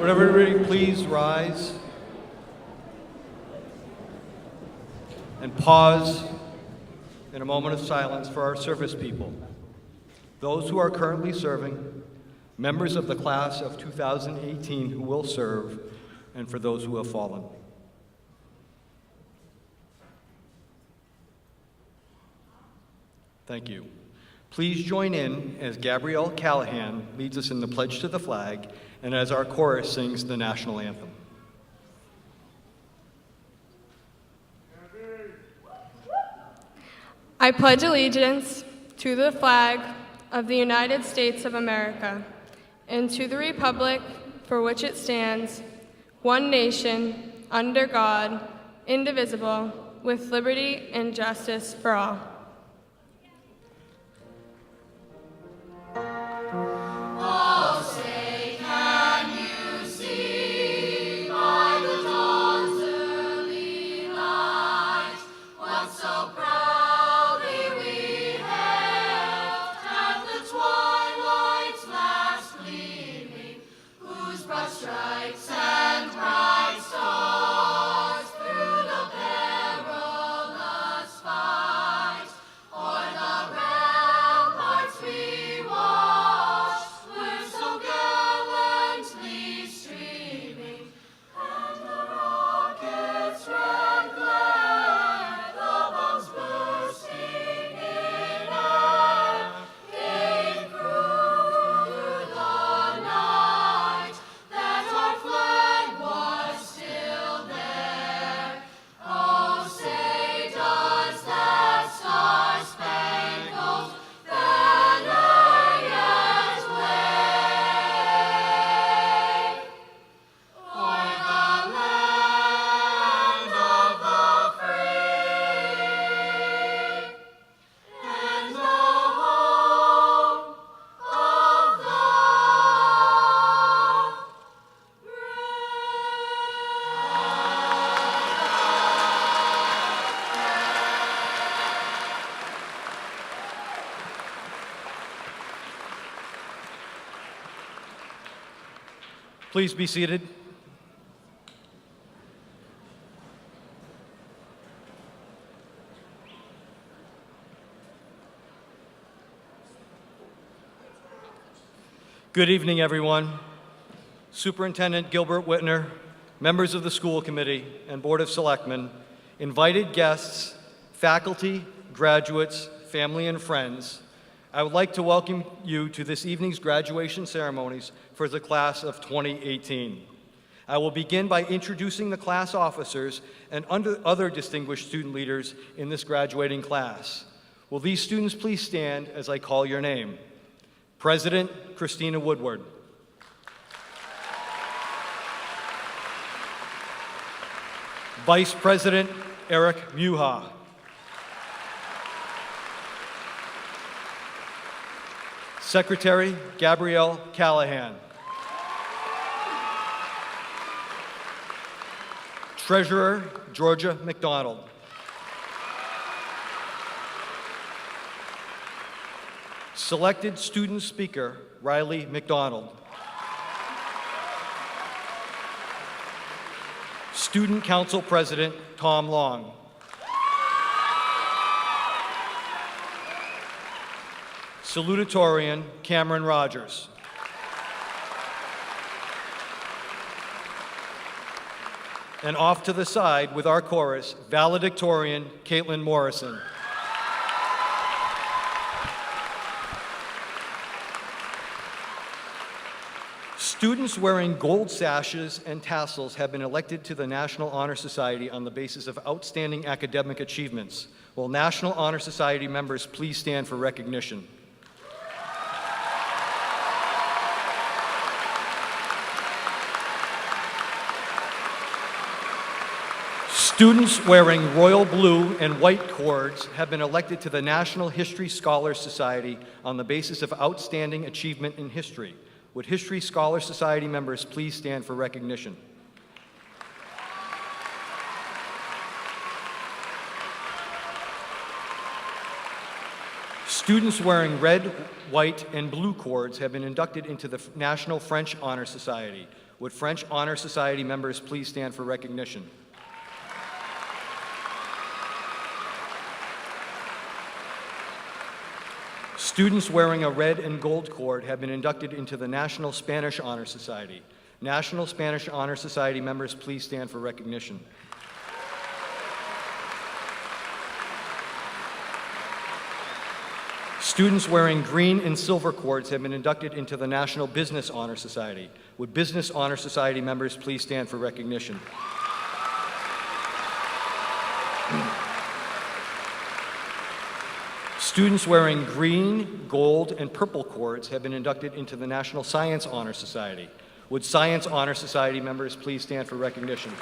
Would everybody please rise and pause in a moment of silence for our service people, those who are currently serving, members of the class of 2018 who will serve, and for those who have fallen. Thank you. Please join in as Gabrielle Callahan leads us in the Pledge to the Flag and as our chorus sings the national anthem. I pledge allegiance to the flag of the United States of America and to the republic for which it stands, one nation, under God, indivisible, with liberty and justice for all. Please be seated. Good evening, everyone. Superintendent Gilbert Whitner, members of the school committee and Board of Selectmen, invited guests, faculty, graduates, family, and friends, I would like to welcome you to this evening's graduation ceremonies for the class of 2018. I will begin by introducing the class officers and other distinguished student leaders in this graduating class. Will these students please stand as I call your name? President Christina Woodward. Vice President Eric Muha. Secretary Gabrielle Callahan. Treasurer Georgia McDonald. Selected student speaker Riley McDonald. Student Council President Tom Long. Salutatorian Cameron Rogers. And off to the side with our chorus, valedictorian Caitlin Morrison. Students wearing gold sashes and tassels have been elected to the National Honor Society on the basis of outstanding academic achievements. Will National Honor Society members please stand for recognition? Students wearing royal blue and white cords have been elected to the National History Scholars Society on the basis of outstanding achievement in history. Would History Scholar Society members please stand for recognition? Students wearing red, white, and blue cords have been inducted into the National French Honor Society. Would French Honor Society members please stand for recognition? Students wearing a red and gold cord have been inducted into the National Spanish Honor Society. National Spanish Honor Society members, please stand for recognition. Students wearing green and silver cords have been inducted into the National Business Honor Society. Would Business Honor Society members please stand for recognition? Students wearing green, gold, and purple cords have been inducted into the National Science Honor Society. Would Science Honor Society members please stand for recognition?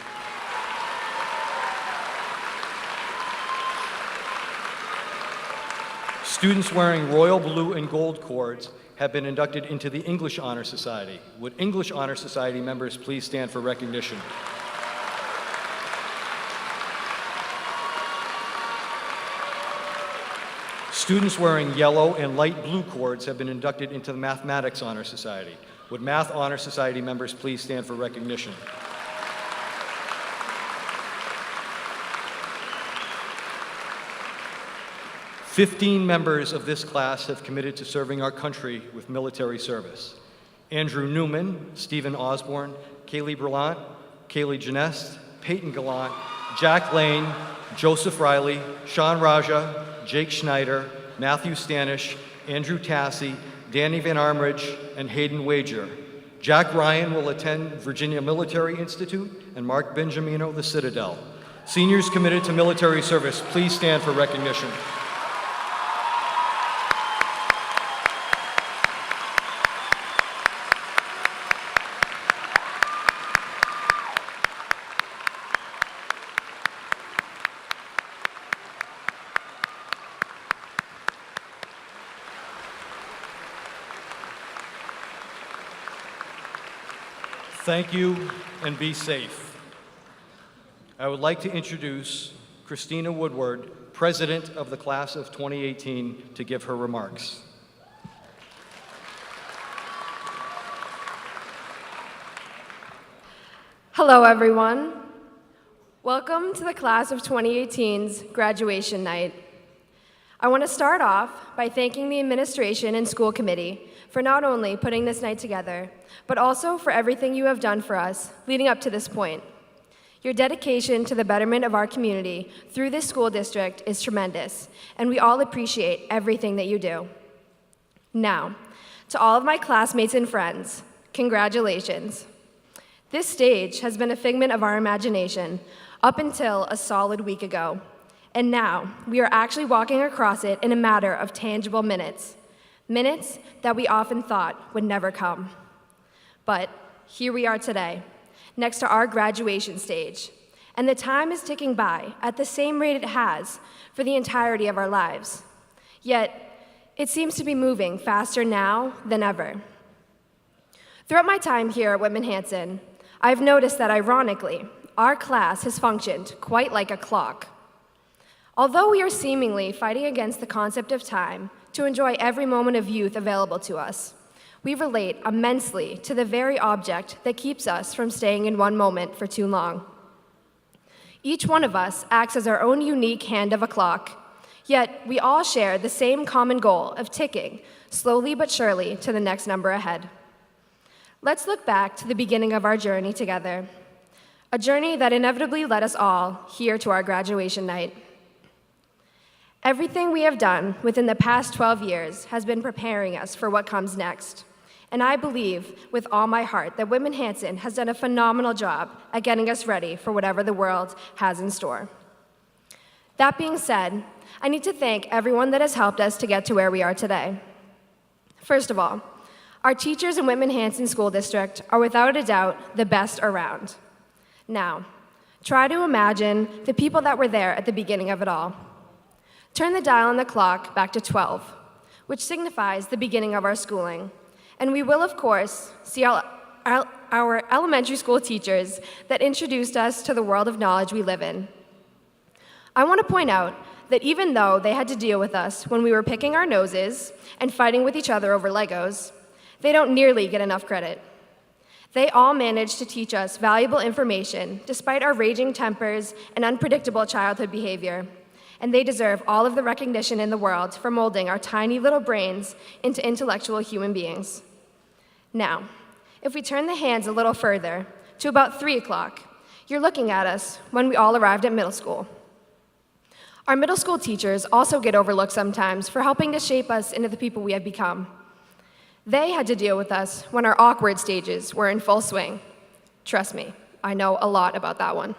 Students wearing royal blue and gold cords have been inducted into the English Honor Society. Would English Honor Society members please stand for recognition? Students wearing yellow and light blue cords have been inducted into the Mathematics Honor Society. Would Math Honor Society members please stand for recognition? "15 members of this class have committed to serving our country with military service. Andrew Newman, Stephen Osborne, Kaylee Berlant, Kaylee Janest, Peyton Gallant, Jack Lane, Joseph Riley, Sean Raja, Jake Schneider, Matthew Stanish, Andrew Tassi, Danny Van Armridge, and Hayden Wager. Jack Ryan will attend Virginia Military Institute, and Mark Benjamino, the Citadel. Seniors committed to military service, please stand for recognition. Thank you, and be safe. I would like to introduce Christina Woodward, President of the Class of 2018, to give her remarks. Hello, everyone. Welcome to the Class of 2018's graduation night. I want to start off by thanking the administration and school committee for not only putting this night together, but also for everything you have done for us leading up to this point. Your dedication to the betterment of our community through this school district is tremendous, and we all appreciate everything that you do. Now, to all of my classmates and friends, congratulations. This stage has been a figment of our imagination up until a solid week ago, and now we are actually walking across it in a matter of tangible minutes. Minutes that we often thought would never come. But here we are today, next to our graduation stage, and the time is ticking by at the same rate it has for the entirety of our lives. Yet, it seems to be moving faster now than ever. Throughout my time here at Whitman Hanson, I've noticed that ironically, our class has functioned quite like a clock. Although we are seemingly fighting against the concept of time to enjoy every moment of youth available to us, we relate immensely to the very object that keeps us from staying in one moment for too long. Each one of us acts as our own unique hand of a clock, yet we all share the same common goal of ticking, slowly but surely, to the next number ahead. Let's look back to the beginning of our journey together, a journey that inevitably led us all here to our graduation night. Everything we have done within the past 12 years has been preparing us for what comes next. And I believe with all my heart that Whitman Hanson has done a phenomenal job at getting us ready for whatever the world has in store. That being said, I need to thank everyone that has helped us to get to where we are today. First of all, our teachers in Whitman Hanson School District are without a doubt the best around. Now, try to imagine the people that were there at the beginning of it all. Turn the dial on the clock back to 12, which signifies the beginning of our schooling. And we will, of course, see our elementary school teachers that introduced us to the world of knowledge we live in. I want to point out that even though they had to deal with us when we were picking our noses and fighting with each other over Legos, they don't nearly get enough credit. They all managed to teach us valuable information despite our raging tempers and unpredictable childhood behavior. And they deserve all of the recognition in the world for molding our tiny little brains into intellectual human beings. Now, if we turn the hands a little further, to about 3 o'clock, you're looking at us when we all arrived at middle school. Our middle school teachers also get overlooked sometimes for helping to shape us into the people we have become. They had to deal with us when our awkward stages were in full swing. Trust me, I know a lot about that one.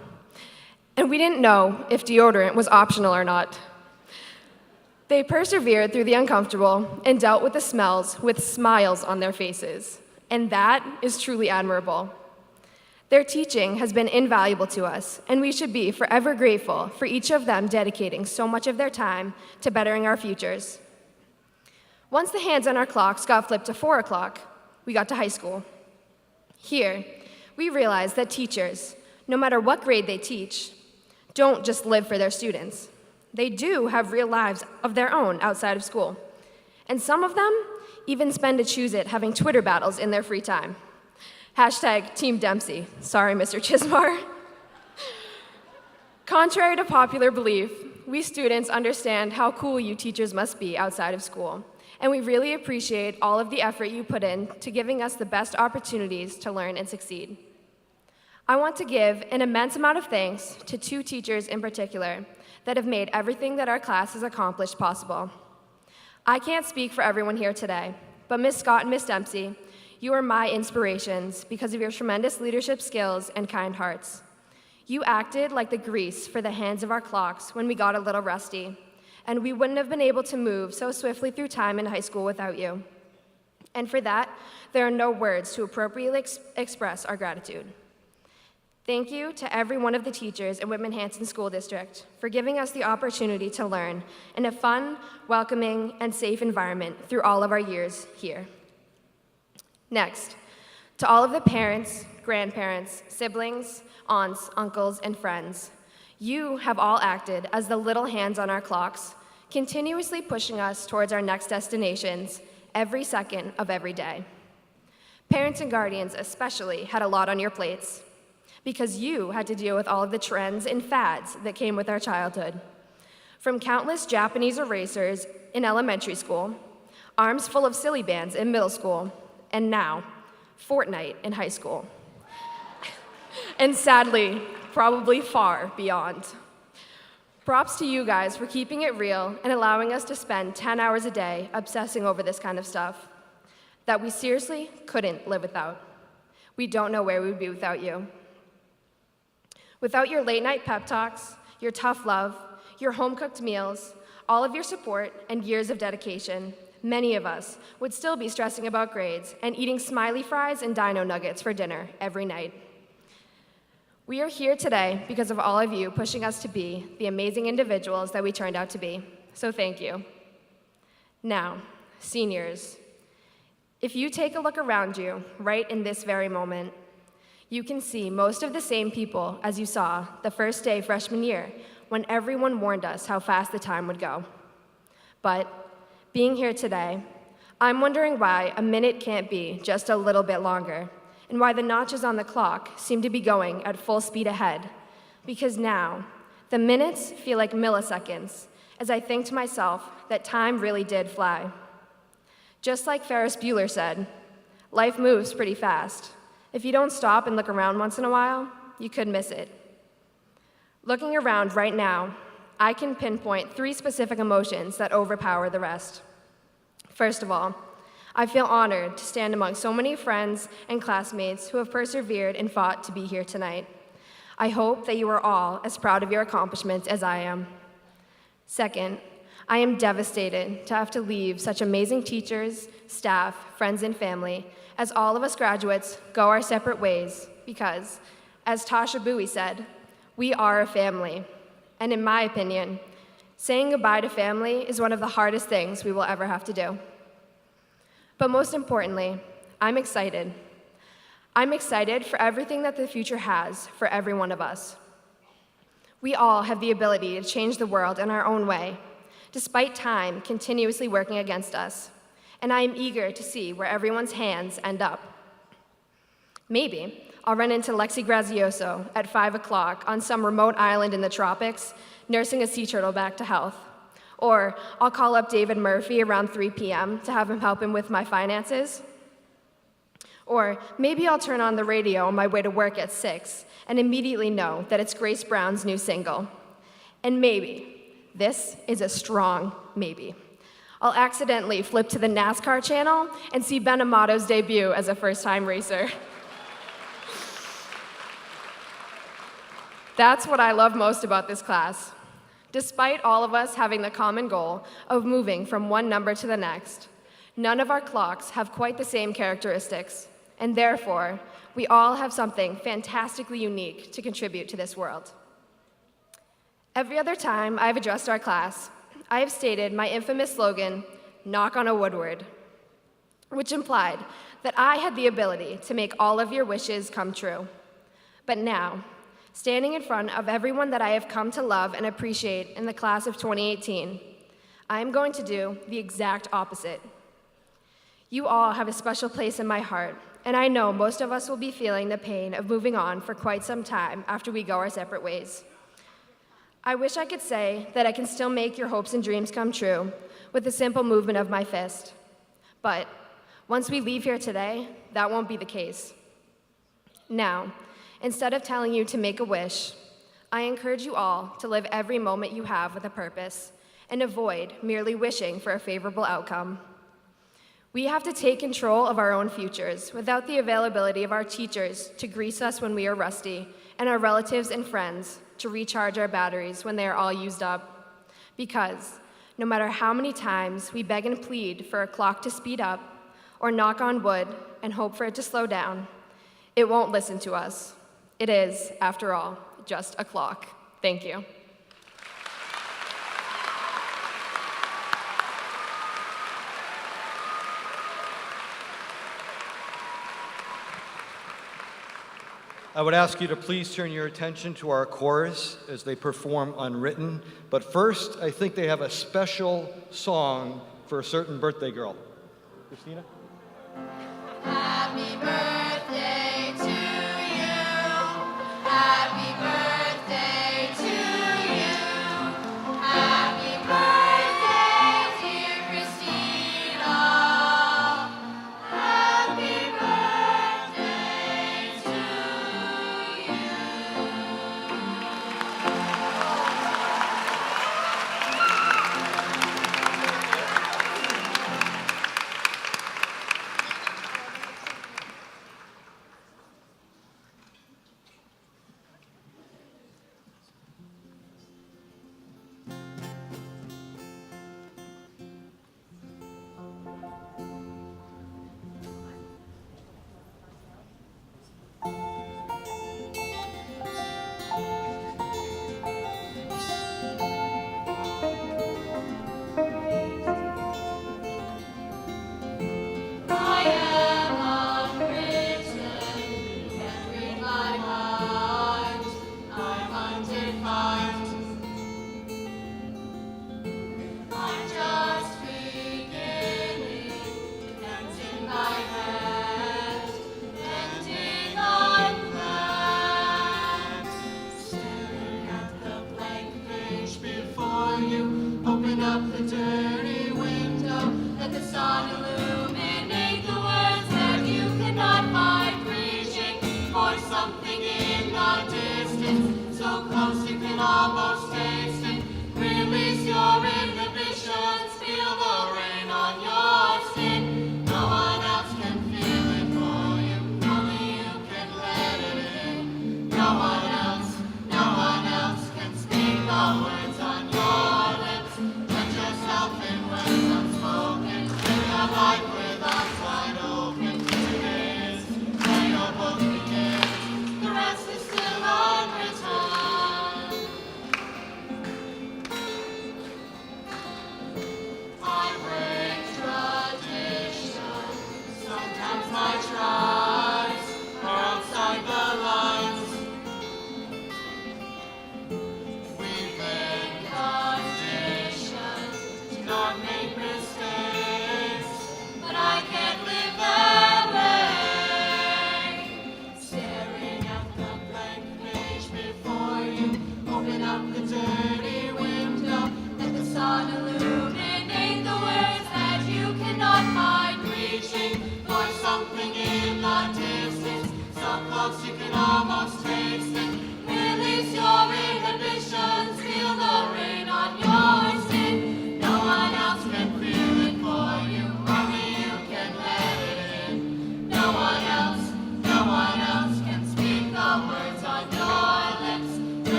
And we didn't know if deodorant was optional or not. They persevered through the uncomfortable and dealt with the smells with smiles on their faces. And that is truly admirable. Their teaching has been invaluable to us, and we should be forever grateful for each of them dedicating so much of their time to bettering our futures. Once the hands on our clocks got flipped to 4 o'clock, we got to high school. Here, we realized that teachers, no matter what grade they teach, don't just live for their students. They do have real lives of their own outside of school. And some of them even spend a choose-it having Twitter battles in their free time. Hashtag Team Dempsey. Sorry, Mr. Chismar. Contrary to popular belief, we students understand how cool you teachers must be outside of school, and we really appreciate all of the effort you put in to giving us the best opportunities to learn and succeed. I want to give an immense amount of thanks to 2 teachers in particular that have made everything that our class has accomplished possible. I can't speak for everyone here today, but Ms. Scott and Ms. Dempsey, you are my inspirations because of your tremendous leadership skills and kind hearts. You acted like the grease for the hands of our clocks when we got a little rusty, and we wouldn't have been able to move so swiftly through time in high school without you. And for that, there are no words to appropriately express our gratitude. Thank you to every one of the teachers in Whitman Hanson School District for giving us the opportunity to learn in a fun, welcoming, and safe environment through all of our years here. Next, to all of the parents, grandparents, siblings, aunts, uncles, and friends, you have all acted as the little hands on our clocks, continuously pushing us towards our next destinations every second of every day. Parents and guardians especially had a lot on your plates because you had to deal with all of the trends and fads that came with our childhood. From countless Japanese erasers in elementary school, arms full of silly bands in middle school, and now, Fortnite in high school. And sadly, probably far beyond. Props to you guys for keeping it real and allowing us to spend 10 hours a day obsessing over this kind of stuff that we seriously couldn't live without. We don't know where we would be without you. Without your late night pep talks, your tough love, your home-cooked meals, all of your support, and years of dedication, many of us would still be stressing about grades and eating smiley fries and dino nuggets for dinner every night. We are here today because of all of you pushing us to be the amazing individuals that we turned out to be, so thank you. Now, seniors, if you take a look around you right in this very moment, you can see most of the same people as you saw the first day freshman year when everyone warned us how fast the time would go. But being here today, I'm wondering why a minute can't be just a little bit longer, and why the notches on the clock seem to be going at full speed ahead. Because now, the minutes feel like milliseconds, as I think to myself that time really did fly. Just like Ferris Bueller said, life moves pretty fast. If you don't stop and look around once in a while, you could miss it. Looking around right now, I can pinpoint 3 specific emotions that overpower the rest. First of all, I feel honored to stand among so many friends and classmates who have persevered and fought to be here tonight. I hope that you are all as proud of your accomplishments as I am. Second, I am devastated to have to leave such amazing teachers, staff, friends, and family as all of us graduates go our separate ways because, as Tasha Bowie said, we are a family. And in my opinion, saying goodbye to family is one of the hardest things we will ever have to do. But most importantly, I'm excited. I'm excited for everything that the future has for every one of us. We all have the ability to change the world in our own way, despite time continuously working against us. And I am eager to see where everyone's hands end up. Maybe I'll run into Lexi Grazioso at 5 o'clock on some remote island in the tropics, nursing a sea turtle back to health. Or I'll call up David Murphy around 3 p.m. to have him help him with my finances. Or maybe I'll turn on the radio on my way to work at 6 and immediately know that it's Grace Brown's new single. And maybe, this is a strong maybe, I'll accidentally flip to the NASCAR channel and see Ben Amato's debut as a first-time racer. That's what I love most about this class. Despite all of us having the common goal of moving from one number to the next, none of our clocks have quite the same characteristics, and therefore, we all have something fantastically unique to contribute to this world. Every other time I've addressed our class, I have stated my infamous slogan, "Knock on a Woodward," which implied that I had the ability to make all of your wishes come true. But now, standing in front of everyone that I have come to love and appreciate in the class of 2018, I am going to do the exact opposite. You all have a special place in my heart, and I know most of us will be feeling the pain of moving on for quite some time after we go our separate ways. I wish I could say that I can still make your hopes and dreams come true with a simple movement of my fist. But once we leave here today, that won't be the case. Now, instead of telling you to make a wish, I encourage you all to live every moment you have with a purpose and avoid merely wishing for a favorable outcome. We have to take control of our own futures without the availability of our teachers to grease us when we are rusty and our relatives and friends to recharge our batteries when they are all used up. Because no matter how many times we beg and plead for a clock to speed up or knock on wood and hope for it to slow down, it won't listen to us. It is, after all, just a clock. Thank you. I would ask you to please turn your attention to our chorus as they perform Unwritten. But first, I think they have a special song for a certain birthday girl. Christina? Happy birthday to you. Happy birthday to you. Happy birthday, dear Christina. Happy birthday to you.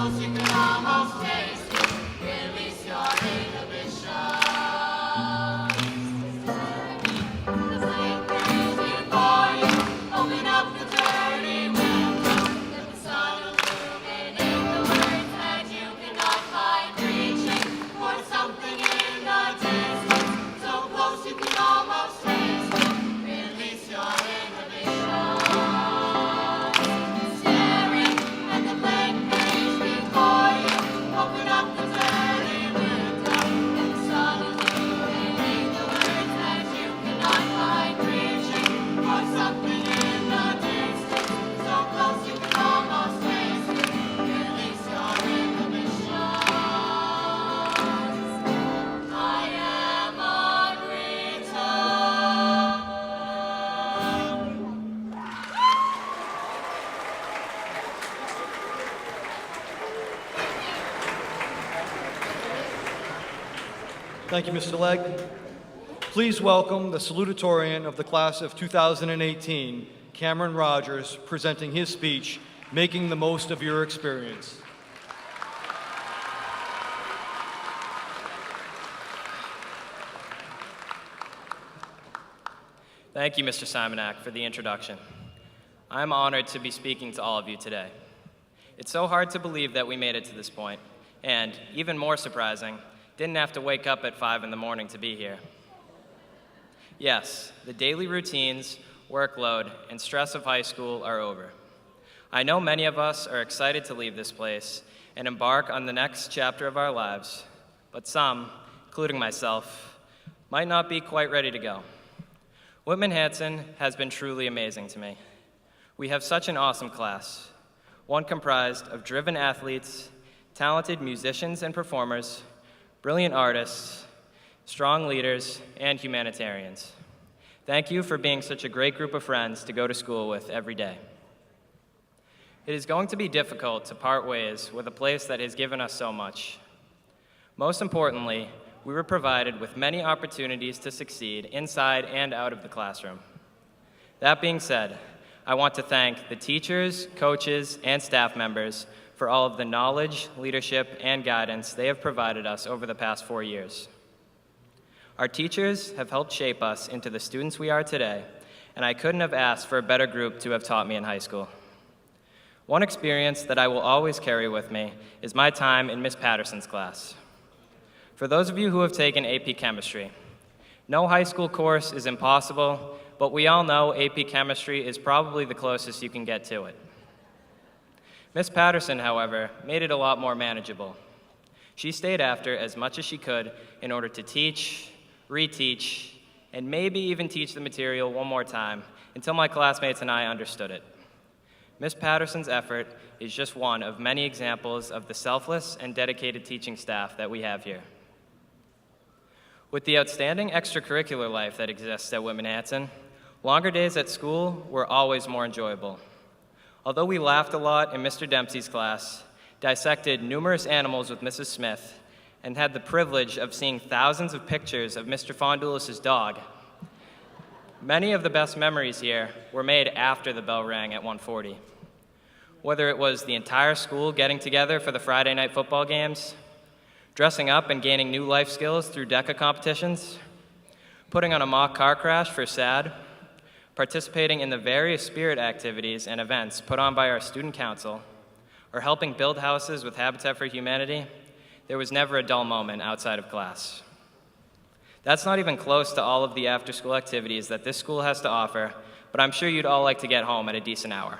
close you can almost taste it. Release your inhibitions. The blank page before you. Open up the dirty window. Let the sun illuminate the words that you cannot find. Reaching for something in the distance. So close you can almost taste it. Release your inhibitions. Staring at the blank page before you. Open up the dirty window. Let the sun illuminate the words that you cannot find. Reaching for something in the distance. So close you can almost taste it. Release your inhibitions. I am on return. Thank you, Mr. Legg. Please welcome the salutatorian of the class of 2018, Cameron Rogers, presenting his speech, Making the Most of Your Experience. Thank you, Mr. Simonak, for the introduction. I'm honored to be speaking to all of you today. It's so hard to believe that we made it to this point, and even more surprising, didn't have to wake up at 5 in the morning to be here. Yes, the daily routines, workload, and stress of high school are over. I know many of us are excited to leave this place and embark on the next chapter of our lives, but some, including myself, might not be quite ready to go. Whitman Hanson has been truly amazing to me. We have such an awesome class, one comprised of driven athletes, talented musicians and performers, brilliant artists, strong leaders, and humanitarians. Thank you for being such a great group of friends to go to school with every day. It is going to be difficult to part ways with a place that has given us so much. Most importantly, we were provided with many opportunities to succeed inside and out of the classroom. That being said, I want to thank the teachers, coaches, and staff members for all of the knowledge, leadership, and guidance they have provided us over the past 4 years. Our teachers have helped shape us into the students we are today, and I couldn't have asked for a better group to have taught me in high school. One experience that I will always carry with me is my time in Miss Patterson's class. For those of you who have taken AP Chemistry, no high school course is impossible, but we all know AP Chemistry is probably the closest you can get to it. Miss Patterson, however, made it a lot more manageable. She stayed after as much as she could in order to teach, reteach, and maybe even teach the material one more time until my classmates and I understood it. Miss Patterson's effort is just one of many examples of the selfless and dedicated teaching staff that we have here. With the outstanding extracurricular life that exists at Whitman Hanson, longer days at school were always more enjoyable. Although we laughed a lot in Mr. Dempsey's class, dissected numerous animals with Mrs. Smith, and had the privilege of seeing thousands of pictures of Mr. Fondulis' dog, many of the best memories here were made after the bell rang at 1:40. Whether it was the entire school getting together for the Friday night football games, dressing up and gaining new life skills through DECA competitions, putting on a mock car crash for SAD, participating in the various spirit activities and events put on by our student council, or helping build houses with Habitat for Humanity, there was never a dull moment outside of class. That's not even close to all of the after-school activities that this school has to offer, but I'm sure you'd all like to get home at a decent hour.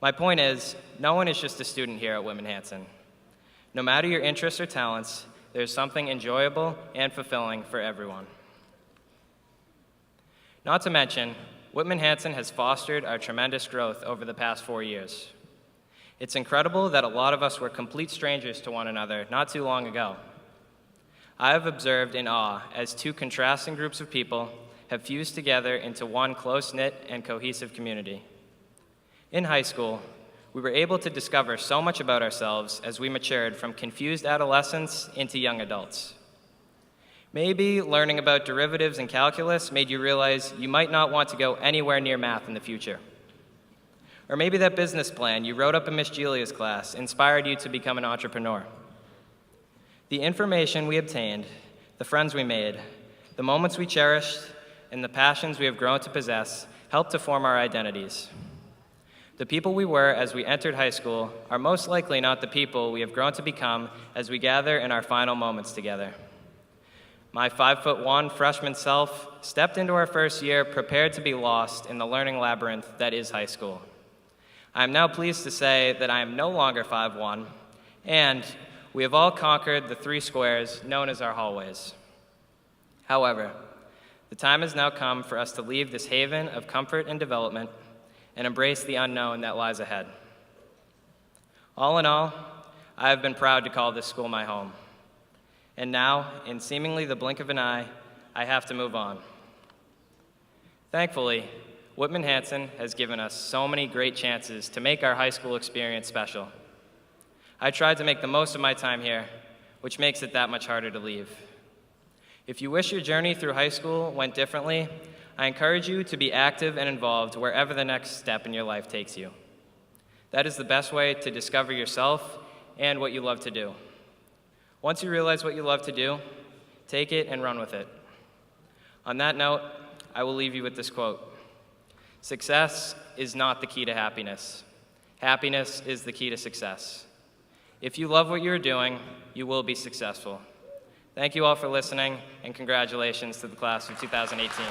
My point is, no one is just a student here at Whitman Hanson. No matter your interests or talents, there's something enjoyable and fulfilling for everyone. Not to mention, Whitman Hanson has fostered our tremendous growth over the past 4 years. It's incredible that a lot of us were complete strangers to one another not too long ago. I have observed in awe as two contrasting groups of people have fused together into one close-knit and cohesive community. In high school, we were able to discover so much about ourselves as we matured from confused adolescents into young adults. Maybe learning about derivatives and calculus made you realize you might not want to go anywhere near math in the future. Or maybe that business plan you wrote up in Miss Julia's class inspired you to become an entrepreneur. The information we obtained, the friends we made, the moments we cherished, and the passions we have grown to possess helped to form our identities. The people we were as we entered high school are most likely not the people we have grown to become as we gather in our final moments together. My 5'1" freshman self stepped into our first year prepared to be lost in the learning labyrinth that is high school. I am now pleased to say that I am no longer 5'1", and we have all conquered the 3 squares known as our hallways. However, the time has now come for us to leave this haven of comfort and development and embrace the unknown that lies ahead. All in all, I have been proud to call this school my home. And now, in seemingly the blink of an eye, I have to move on. Thankfully, Whitman Hanson has given us so many great chances to make our high school experience special. I tried to make the most of my time here, which makes it that much harder to leave. If you wish your journey through high school went differently, I encourage you to be active and involved wherever the next step in your life takes you. That is the best way to discover yourself and what you love to do. Once you realize what you love to do, take it and run with it. On that note, I will leave you with this quote. Success is not the key to happiness. Happiness is the key to success. If you love what you're doing, you will be successful. Thank you all for listening, and congratulations to the class of 2018.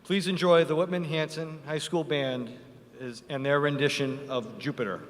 Please enjoy the Whitman Hanson High School Band and their rendition of Jupiter.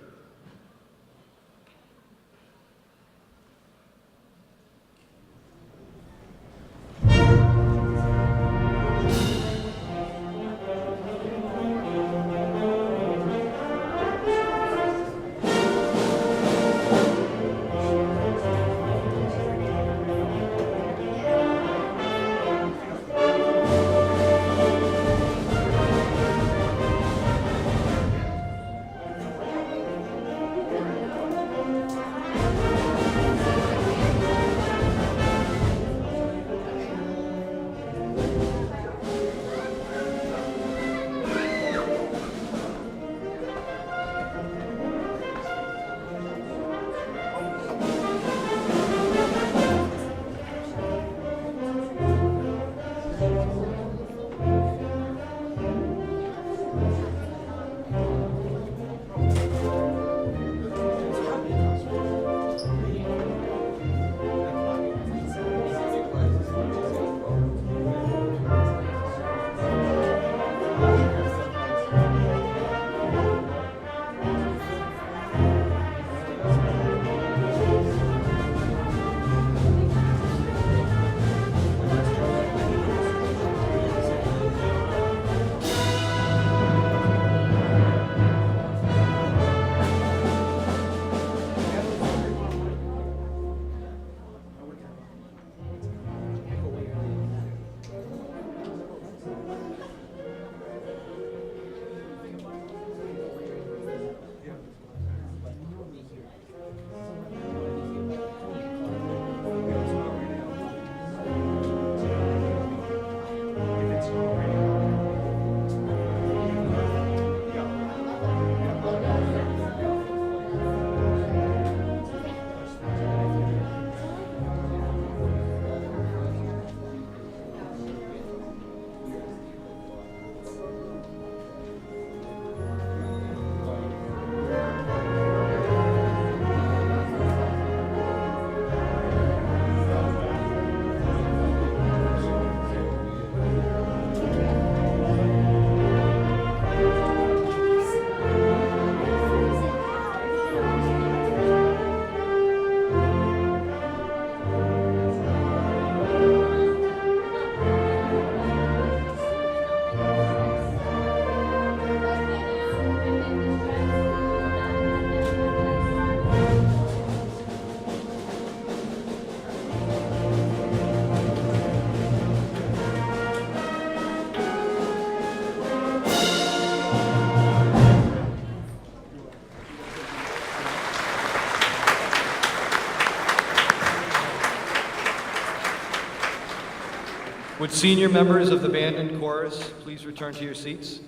Would senior members of the band and chorus please return to your seats?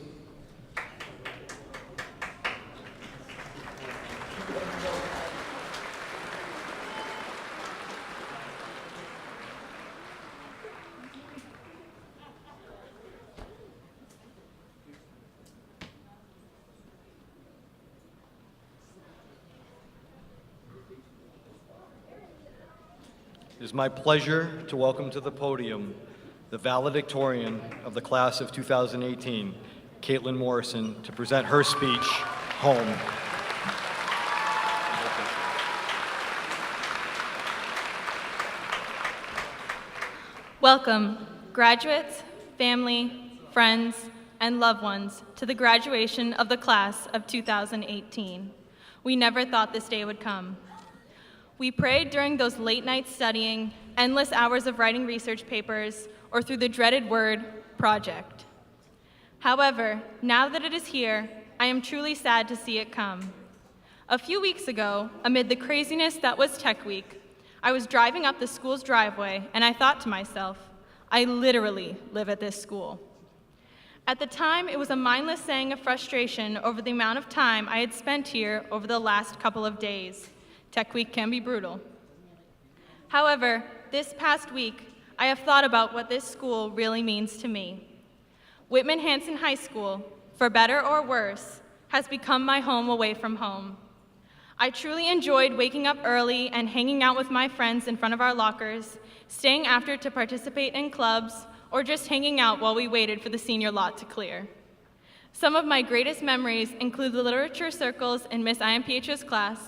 It is my pleasure to welcome to the podium the valedictorian of the class of 2018, Caitlin Morrison, to present her speech, Home. Welcome, graduates, family, friends, and loved ones to the graduation of the class of 2018. We never thought this day would come. We prayed during those late nights studying, endless hours of writing research papers, or through the dreaded word, project. However, now that it is here, I am truly sad to see it come. A few weeks ago, amid the craziness that was Tech Week, I was driving up the school's driveway and I thought to myself, I literally live at this school. At the time, it was a mindless saying of frustration over the amount of time I had spent here over the last couple of days. Tech Week can be brutal. However, this past week, I have thought about what this school really means to me. Whitman Hanson High School, for better or worse, has become my home away from home. I truly enjoyed waking up early and hanging out with my friends in front of our lockers, staying after to participate in clubs, or just hanging out while we waited for the senior lot to clear. Some of my greatest memories include the literature circles in Miss IMPH's class,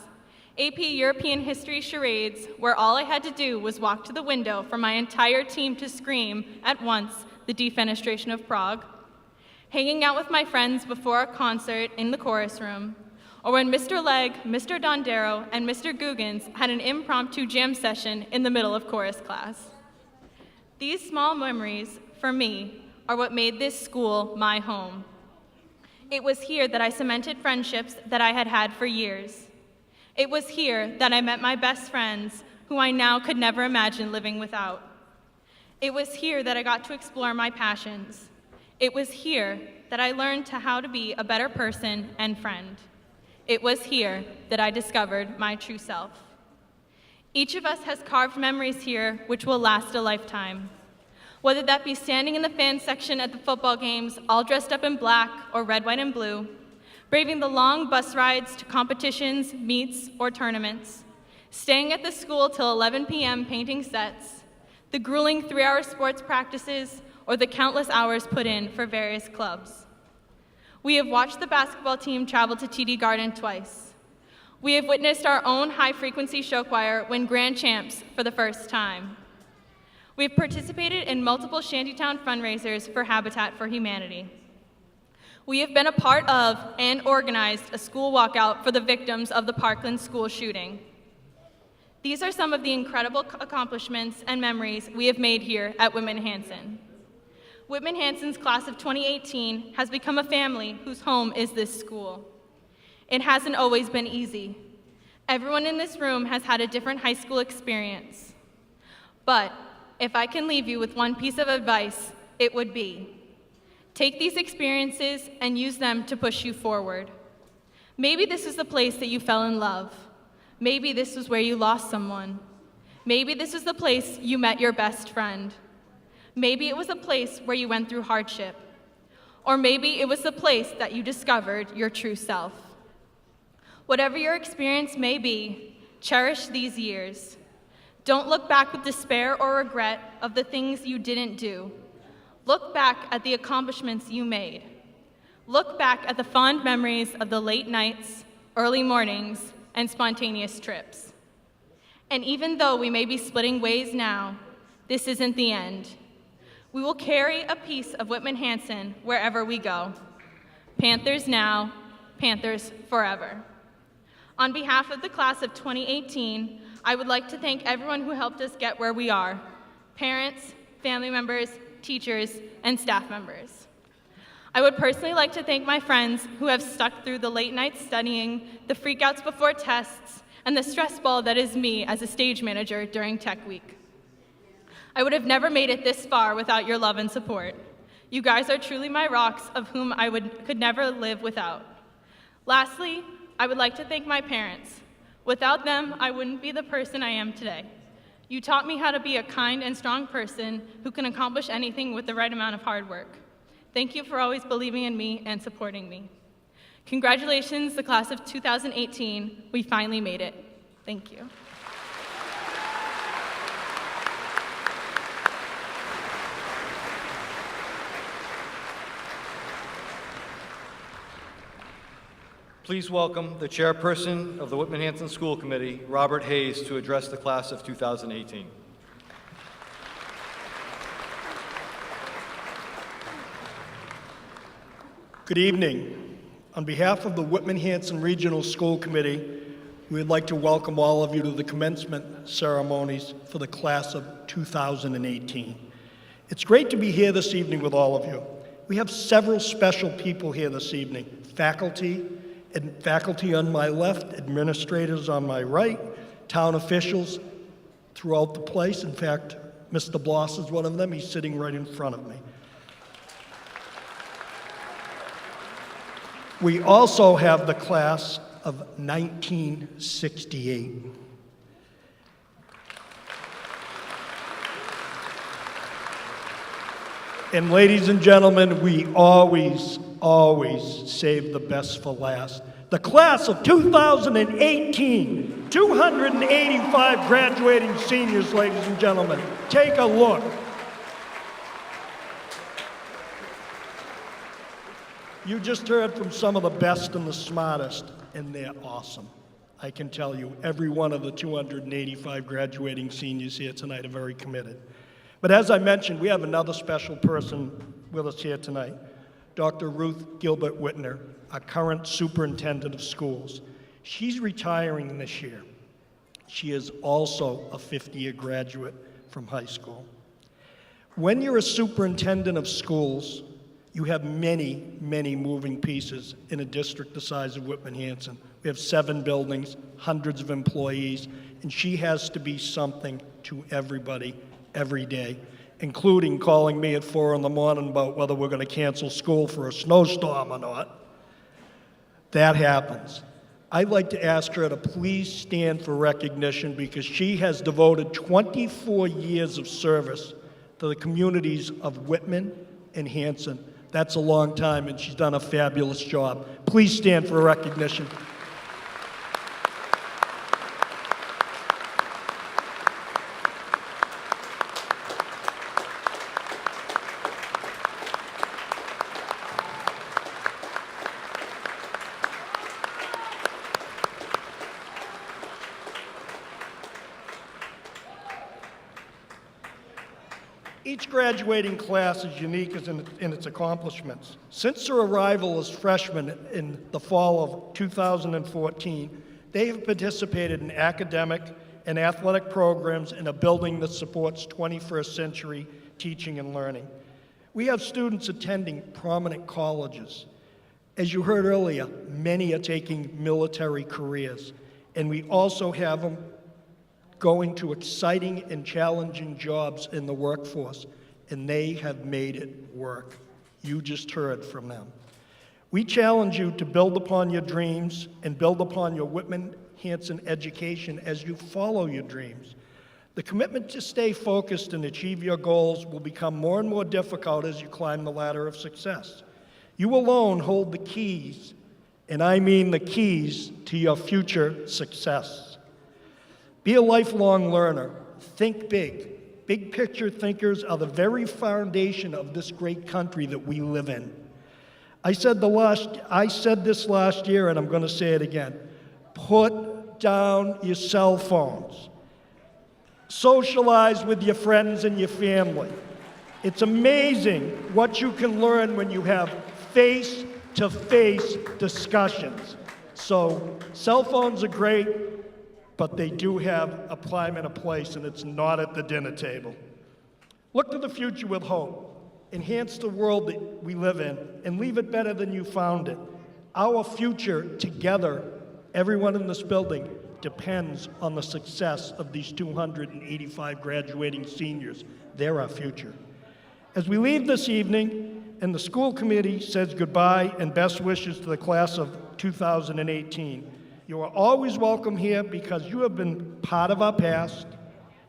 AP European History charades, where all I had to do was walk to the window for my entire team to scream at once the defenestration of Prague, hanging out with my friends before a concert in the chorus room, or when Mr. Legg, Mr. Dondero, and Mr. Guggens had an impromptu jam session in the middle of chorus class. These small memories, for me, are what made this school my home. It was here that I cemented friendships that I had had for years. It was here that I met my best friends, who I now could never imagine living without. It was here that I got to explore my passions. It was here that I learned how to be a better person and friend. It was here that I discovered my true self. Each of us has carved memories here which will last a lifetime. Whether that be standing in the fan section at the football games, all dressed up in black or red, white, and blue, braving the long bus rides to competitions, meets, or tournaments, staying at the school till 11 p.m. painting sets, the grueling 3-hour sports practices, or the countless hours put in for various clubs. We have watched the basketball team travel to TD Garden twice. We have witnessed our own high-frequency show choir win grand champs for the first time. We have participated in multiple shantytown fundraisers for Habitat for Humanity. We have been a part of and organized a school walkout for the victims of the Parkland school shooting. These are some of the incredible accomplishments and memories we have made here at Whitman Hanson. Whitman Hanson's class of 2018 has become a family whose home is this school. It hasn't always been easy. Everyone in this room has had a different high school experience. But if I can leave you with one piece of advice, it would be, take these experiences and use them to push you forward. Maybe this is the place that you fell in love. Maybe this was where you lost someone. Maybe this was the place you met your best friend. Maybe it was a place where you went through hardship. Or maybe it was the place that you discovered your true self. Whatever your experience may be, cherish these years. Don't look back with despair or regret of the things you didn't do. Look back at the accomplishments you made. Look back at the fond memories of the late nights, early mornings, and spontaneous trips. And even though we may be splitting ways now, this isn't the end. We will carry a piece of Whitman Hanson wherever we go. Panthers now, Panthers forever. On behalf of the class of 2018, I would like to thank everyone who helped us get where we are: parents, family members, teachers, and staff members. I would personally like to thank my friends who have stuck through the late nights studying, the freakouts before tests, and the stress ball that is me as a stage manager during Tech Week. I would have never made it this far without your love and support. You guys are truly my rocks, of whom I could never live without. Lastly, I would like to thank my parents. Without them, I wouldn't be the person I am today. You taught me how to be a kind and strong person who can accomplish anything with the right amount of hard work. Thank you for always believing in me and supporting me. Congratulations, the class of 2018. We finally made it. Thank you. Please welcome the chairperson of the Whitman Hanson School Committee, Robert Hayes, to address the class of 2018. Good evening. On behalf of the Whitman Hanson Regional School Committee, we would like to welcome all of you to the commencement ceremonies for the class of 2018. It's great to be here this evening with all of you. We have several special people here this evening, faculty on my left, administrators on my right, town officials throughout the place. In fact, Mr. Bloss is one of them. He's sitting right in front of me. We also have the class of 1968. And ladies and gentlemen, we always save the best for last. The class of 2018, 285 graduating seniors, ladies and gentlemen. Take a look. You just heard from some of the best and the smartest, and they're awesome. I can tell you, every one of the 285 graduating seniors here tonight are very committed. But as I mentioned, we have another special person with us here tonight, Dr. Ruth Gilbert Whitner, our current superintendent of schools. She's retiring this year. She is also a 50-year graduate from high school. When you're a superintendent of schools, you have many moving pieces in a district the size of Whitman Hanson. We have 7 buildings, hundreds of employees, and she has to be something to everybody every day, including calling me at 4 in the morning about whether we're going to cancel school for a snowstorm or not. That happens. I'd like to ask her to please stand for recognition because she has devoted 24 years of service to the communities of Whitman and Hanson. That's a long time, and she's done a fabulous job. Please stand for recognition. Each graduating class is unique in its accomplishments. Since their arrival as freshmen in the fall of 2014, they have participated in academic and athletic programs in a building that supports 21st century teaching and learning. We have students attending prominent colleges. As you heard earlier, many are taking military careers, and we also have them going to exciting and challenging jobs in the workforce, and they have made it work. You just heard from them. We challenge you to build upon your dreams and build upon your Whitman Hanson education as you follow your dreams. The commitment to stay focused and achieve your goals will become more and more difficult as you climb the ladder of success. You alone hold the keys, and I mean the keys to your future success. Be a lifelong learner. Think big. Big picture thinkers are the very foundation of this great country that we live in. I said this last year, and I'm going to say it again. Put down your cell phones. Socialize with your friends and your family. It's amazing what you can learn when you have face-to-face discussions. So cell phones are great, but they do have a time and a place, and it's not at the dinner table. Look to the future with hope. Enhance the world that we live in, and leave it better than you found it. Our future together, everyone in this building, depends on the success of these 285 graduating seniors. They're our future. As we leave this evening, and the school committee says goodbye and best wishes to the class of 2018, you are always welcome here because you have been part of our past,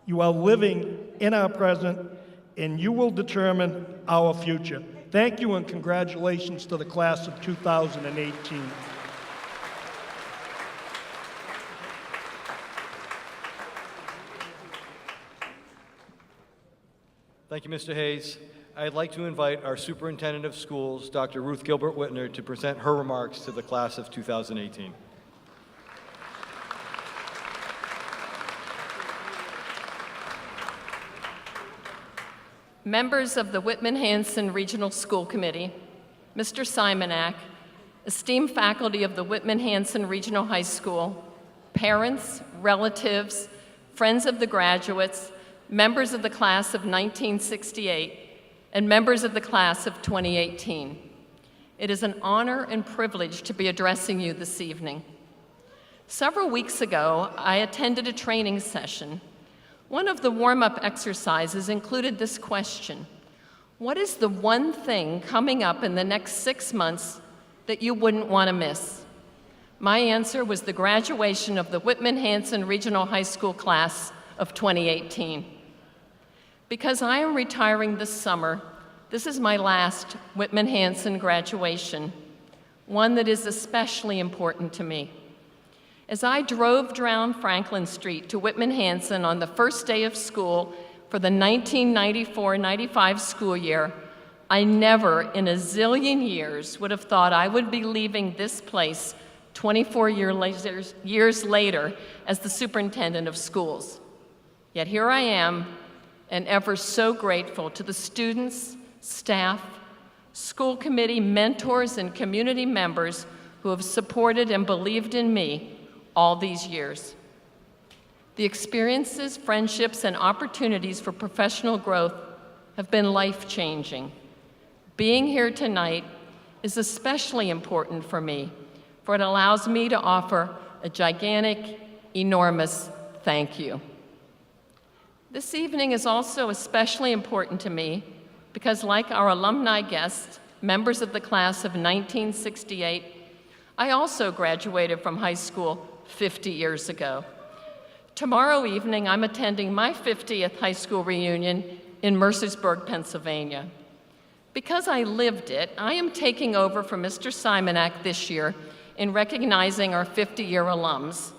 you are living in our present, and you will determine our future. Thank you and congratulations to the class of 2018. Thank you, Mr. Hayes. I'd like to invite our Superintendent of Schools, Dr. Ruth Gilbert Whitner, to present her remarks to the class of 2018. Members of the Whitman Hanson Regional School Committee, Mr. Simonak, esteemed faculty of the Whitman Hanson Regional High School, parents, relatives, friends of the graduates, members of the class of 1968, and members of the class of 2018. It is an honor and privilege to be addressing you this evening. Several weeks ago, I attended a training session. One of the warm-up exercises included this question: what is the one thing coming up in the next 6 months that you wouldn't want to miss? My answer was the graduation of the Whitman Hanson Regional High School class of 2018. Because I am retiring this summer, this is my last Whitman Hanson graduation, one that is especially important to me. As I drove down Franklin Street to Whitman Hanson on the first day of school for the 1994-95 school year, I never in a zillion years would have thought I would be leaving this place 24 years later as the superintendent of schools. Yet here I am, and ever so grateful to the students, staff, school committee, mentors, and community members who have supported and believed in me all these years. The experiences, friendships, and opportunities for professional growth have been life-changing. Being here tonight is especially important for me, for it allows me to offer a gigantic, enormous thank you. This evening is also especially important to me because, like our alumni guests, members of the class of 1968, I also graduated from high school 50 years ago. Tomorrow evening, I'm attending my 50th high school reunion in Mercersburg, Pennsylvania. Because I lived it, I am taking over for Mr. Simonak this year in recognizing our 50-year alums.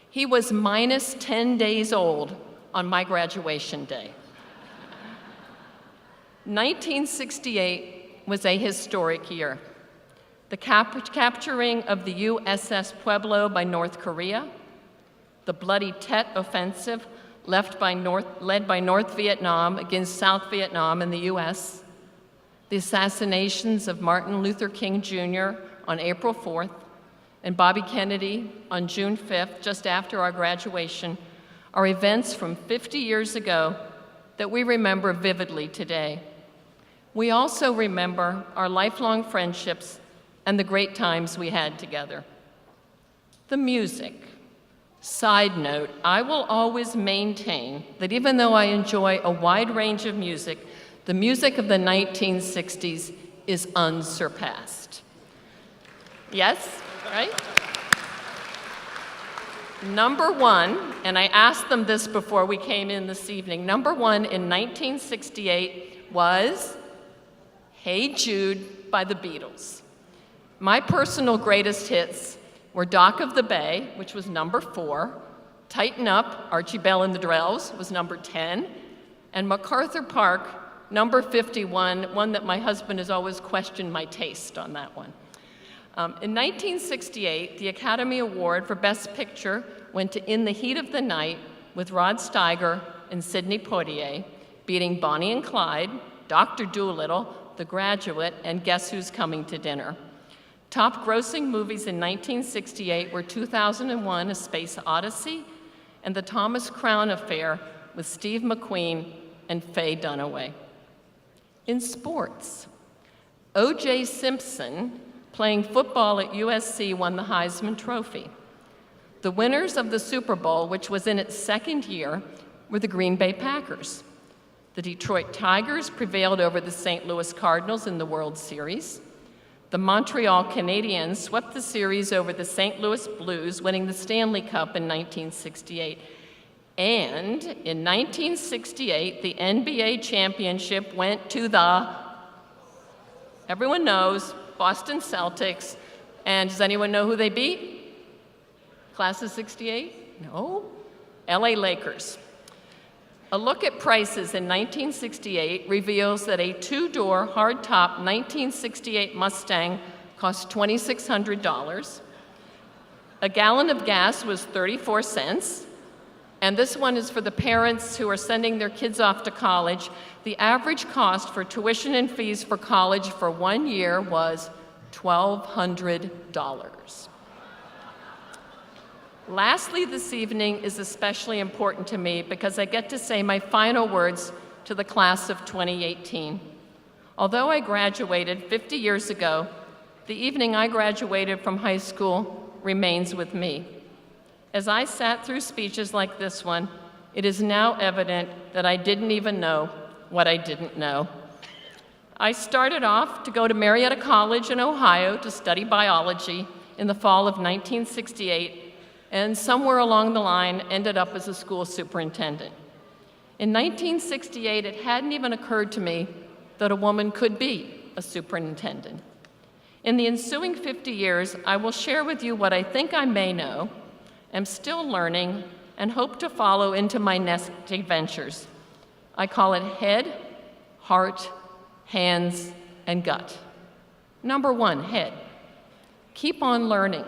He was minus 10 days old on my graduation day. 1968 was a historic year. The capturing of the USS Pueblo by North Korea, the bloody Tet Offensive led by North Vietnam against South Vietnam and the US, the assassinations of Martin Luther King Jr. on April 4th and Bobby Kennedy on June 5th, just after our graduation, are events from 50 years ago that we remember vividly today. We also remember our lifelong friendships and the great times we had together. The music. Side note, I will always maintain that even though I enjoy a wide range of music, the music of the 1960s is unsurpassed. Yes, right? Number one, and I asked them this before we came in this evening, number one in 1968 was Hey Jude by the Beatles. My personal greatest hits were Dock of the Bay, which was number 4, Tighten Up, Archie Bell and the Drells was number 10, and MacArthur Park, number 51, one that my husband has always questioned my taste on that one. In 1968, the Academy Award for Best Picture went to In the Heat of the Night with Rod Steiger and Sidney Poitier, beating Bonnie and Clyde, Dr. Dolittle, The Graduate, and Guess Who's Coming to Dinner. Top grossing movies in 1968 were 2001: A Space Odyssey and The Thomas Crown Affair with Steve McQueen and Faye Dunaway. In sports, O.J. Simpson, playing football at USC, won the Heisman Trophy. The winners of the Super Bowl, which was in its second year, were the Green Bay Packers. The Detroit Tigers prevailed over the St. Louis Cardinals in the World Series. The Montreal Canadiens swept the series over the St. Louis Blues, winning the Stanley Cup in 1968. And in 1968, the NBA championship went to the, everyone knows, Boston Celtics. And does anyone know who they beat? Class of 68? No? LA Lakers. A look at prices in 1968 reveals that a two-door hardtop 1968 Mustang cost $2,600. A gallon of gas was 34 cents. And this one is for the parents who are sending their kids off to college. The average cost for tuition and fees for college for 1 year was $1,200. Lastly, this evening is especially important to me because I get to say my final words to the class of 2018. Although I graduated 50 years ago, the evening I graduated from high school remains with me. As I sat through speeches like this one, it is now evident that I didn't even know what I didn't know. I started off to go to Marietta College in Ohio to study biology in the fall of 1968, and somewhere along the line ended up as a school superintendent. In 1968, it hadn't even occurred to me that a woman could be a superintendent. In the ensuing 50 years, I will share with you what I think I may know, am still learning, and hope to follow into my next ventures. I call it head, heart, hands, and gut. Number one, head. Keep on learning.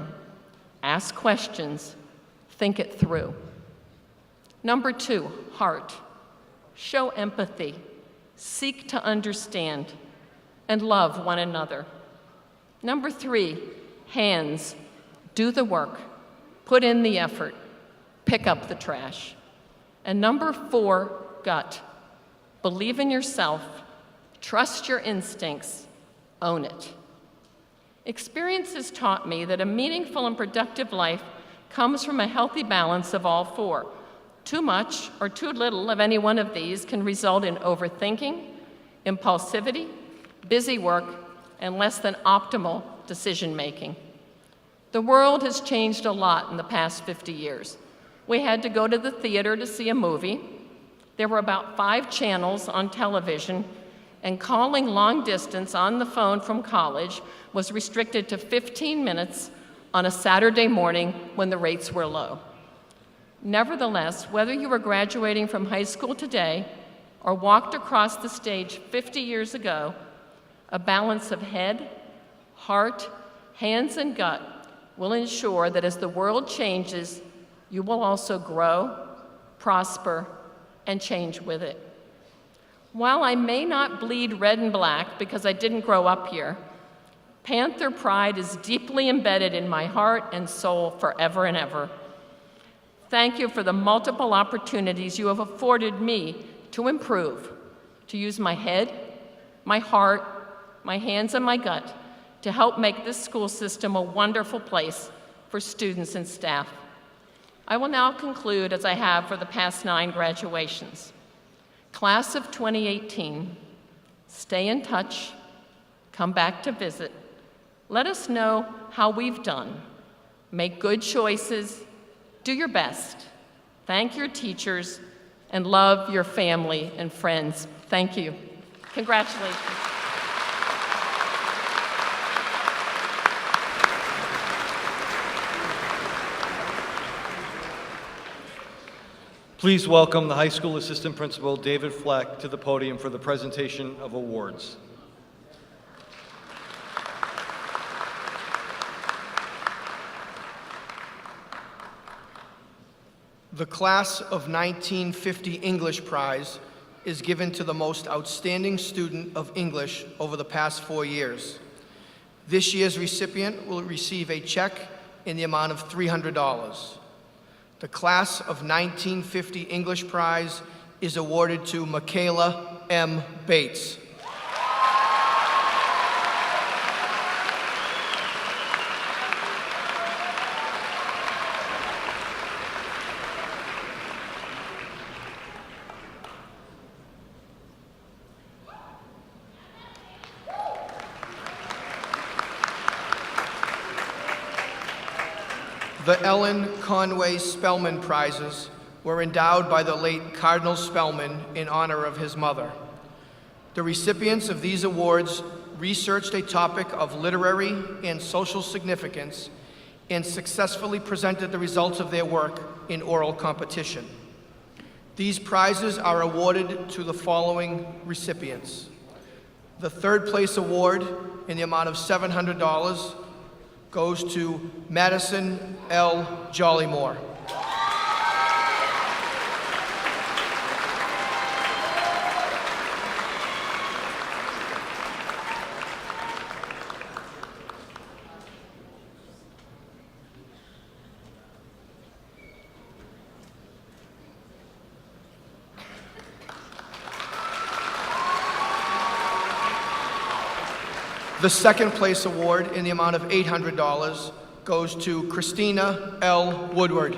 Ask questions. Think it through. Number two, heart. Show empathy. Seek to understand. And love one another. Number three, hands. Do the work. Put in the effort. Pick up the trash. And number four, gut. Believe in yourself. Trust your instincts. Own it. Experience has taught me that a meaningful and productive life comes from a healthy balance of all four. Too much or too little of any one of these can result in overthinking, impulsivity, busy work, and less than optimal decision-making. The world has changed a lot in the past 50 years. We had to go to the theater to see a movie. There were about 5 channels on television, and calling long distance on the phone from college was restricted to 15 minutes on a Saturday morning when the rates were low. Nevertheless, whether you were graduating from high school today or walked across the stage 50 years ago, a balance of head, heart, hands, and gut will ensure that as the world changes, you will also grow, prosper, and change with it. While I may not bleed red and black because I didn't grow up here, Panther pride is deeply embedded in my heart and soul forever and ever. Thank you for the multiple opportunities you have afforded me to improve, to use my head, my heart, my hands, and my gut to help make this school system a wonderful place for students and staff. I will now conclude as I have for the past 9 graduations. Class of 2018, stay in touch, come back to visit. Let us know how we've done. Make good choices, do your best. Thank your teachers, and love your family and friends. Thank you. Congratulations. Please welcome the high school assistant principal, David Fleck, to the podium for the presentation of awards. The Class of 1950 English Prize is given to the most outstanding student of English over the past 4 years. This year's recipient will receive a check in the amount of $300. The Class of 1950 English Prize is awarded to Michaela M. Bates. The Ellen Conway Spellman Prizes were endowed by the late Cardinal Spellman in honor of his mother. The recipients of these awards researched a topic of literary and social significance and successfully presented the results of their work in oral competition. These prizes are awarded to the following recipients. The third place award in the amount of $700 goes to Madison L. Jollymore. The second place award in the amount of $800 goes to Christina L. Woodward.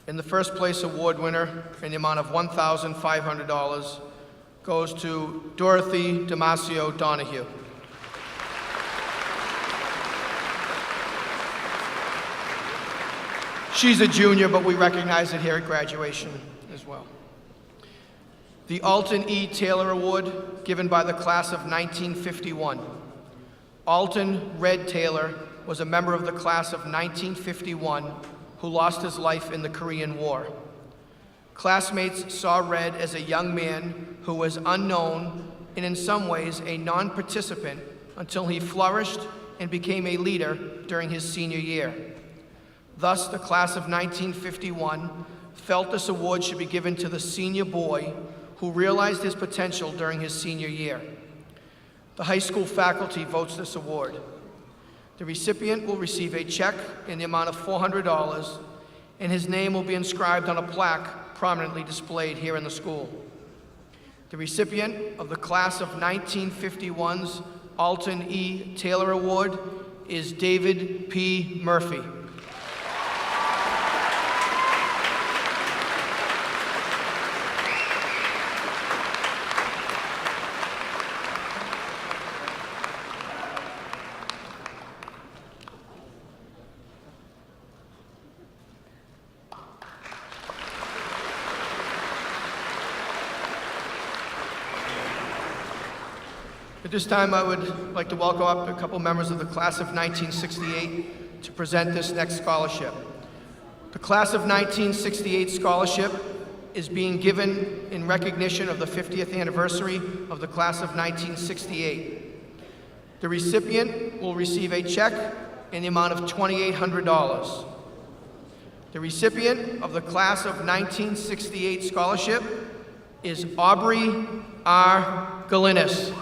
And the first place award winner in the amount of $1,500 goes to Dorothy Damasio Donahue. She's a junior, but we recognize it here at graduation as well. The Alton E. Taylor Award, given by the class of 1951. Alton Red Taylor was a member of the class of 1951 who lost his life in the Korean War. Classmates saw Red as a young man who was unknown and in some ways a non-participant until he flourished and became a leader during his senior year. Thus, the class of 1951 felt this award should be given to the senior boy who realized his potential during his senior year. The high school faculty votes this award. The recipient will receive a check in the amount of $400, and his name will be inscribed on a plaque prominently displayed here in the school. The recipient of the class of 1951's Alton E. Taylor Award is David P. Murphy. At this time, I would like to welcome up a couple members of the class of 1968 to present this next scholarship. The class of 1968 scholarship is being given in recognition of the 50th anniversary of the class of 1968. The recipient will receive a check in the amount of $2,800. The recipient of the class of 1968 scholarship is Aubrey R. Galinis.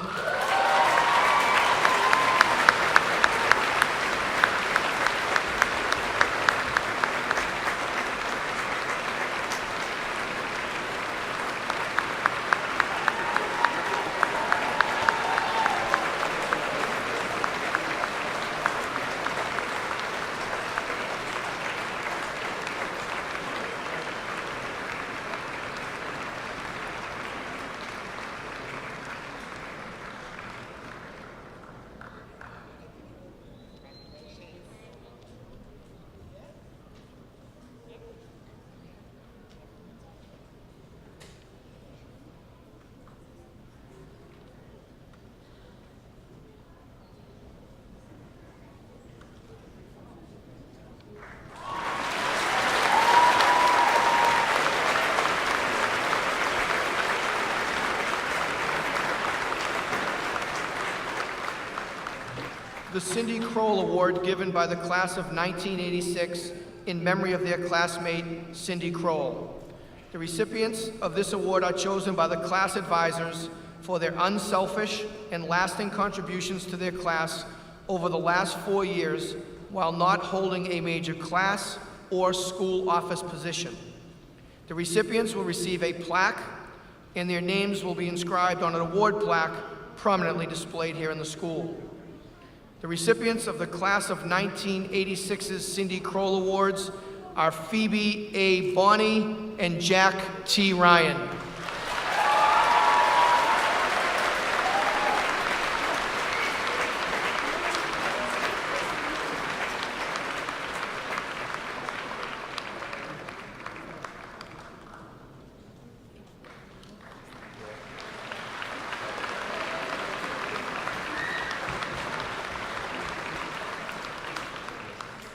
The Cindy Kroll Award given by the class of 1986 in memory of their classmate, Cindy Kroll. The recipients of this award are chosen by the class advisors for their unselfish and lasting contributions to their class over the last 4 years while not holding a major class or school office position. The recipients will receive a plaque, and their names will be inscribed on an award plaque prominently displayed here in the school. The recipients of the class of 1986's Cindy Kroll Awards are Phoebe A. Bonney and Jack T. Ryan.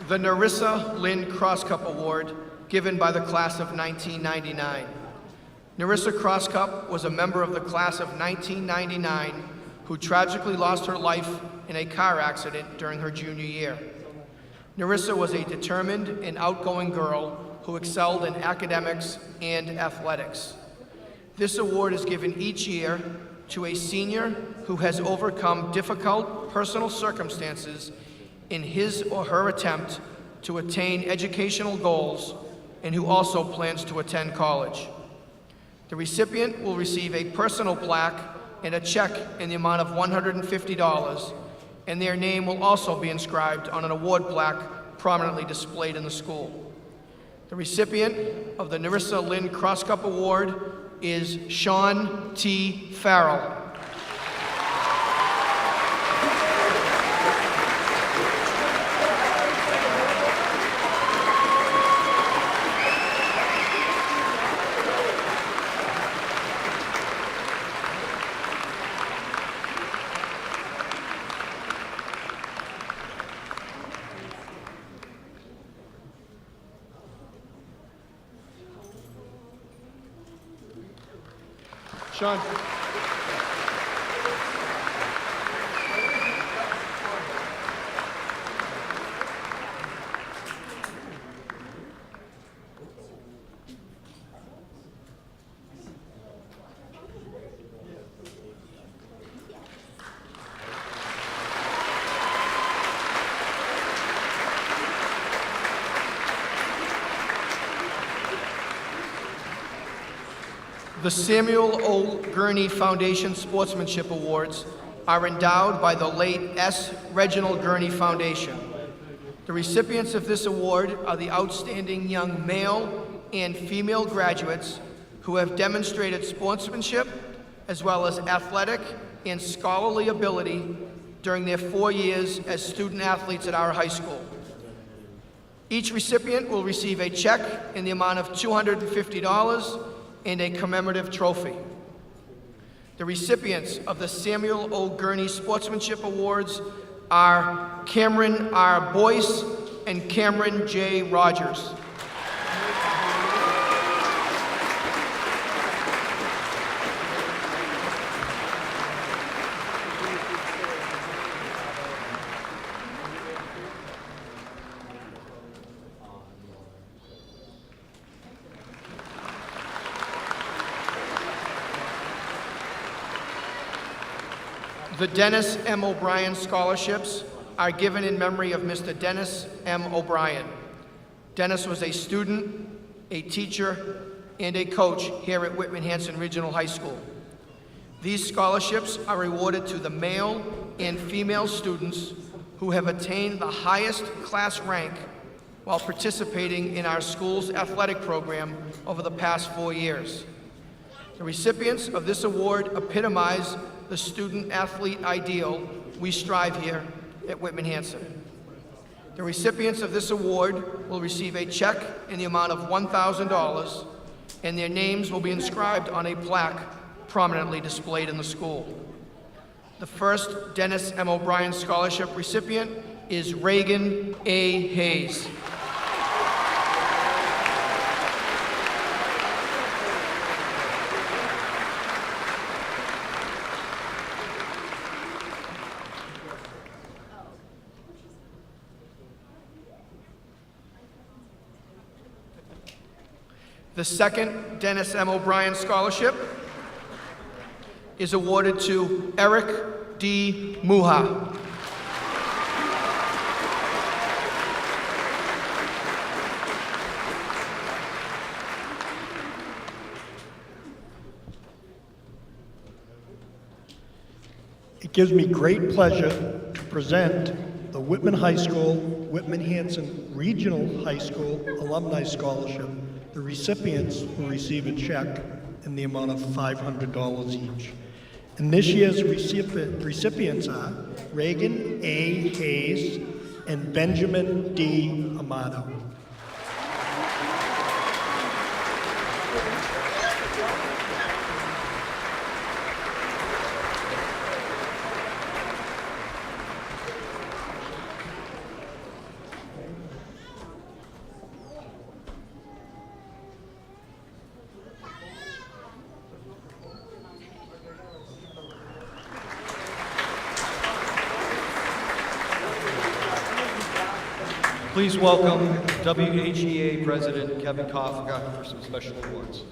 The Narissa Lynn Cross Cup Award, given by the class of 1999. Narissa Cross Cup was a member of the class of 1999 who tragically lost her life in a car accident during her junior year. Narissa was a determined and outgoing girl who excelled in academics and athletics. This award is given each year to a senior who has overcome difficult personal circumstances in his or her attempt to attain educational goals and who also plans to attend college. The recipient will receive a personal plaque and a check in the amount of $150, and their name will also be inscribed on an award plaque prominently displayed in the school. The recipient of the Narissa Lynn Cross Cup Award is Sean T. Farrell. Sean. The Samuel O. Gurney Foundation Sportsmanship Awards are endowed by the late S. Reginald Gurney Foundation. The recipients of this award are the outstanding young male and female graduates who have demonstrated sportsmanship as well as athletic and scholarly ability during their 4 years as student athletes at our high school. Each recipient will receive a check in the amount of $250 and a commemorative trophy. The recipients of the Samuel O. Gurney Sportsmanship Awards are Cameron R. Boyce and Cameron J. Rogers. The Dennis M. O'Brien Scholarships are given in memory of Mr. Dennis M. O'Brien. Dennis was a student, a teacher, and a coach here at Whitman Hanson Regional High School. These scholarships are awarded to the male and female students who have attained the highest class rank while participating in our school's athletic program over the past 4 years. The recipients of this award epitomize the student-athlete ideal we strive here at Whitman Hanson. The recipients of this award will receive a check in the amount of $1,000, and their names will be inscribed on a plaque prominently displayed in the school. The first Dennis M. O'Brien Scholarship recipient is Reagan A. Hayes. The second Dennis M. O'Brien Scholarship is awarded to Eric D. Muha. It gives me great pleasure to present the Whitman High School, Whitman Hanson Regional High School Alumni Scholarship. The recipients will receive a check in the amount of $500 each. And this year's recipients are Reagan A. Hayes and Benjamin D. Amato. Please welcome WHEA President Kevin Kafka for some special awards.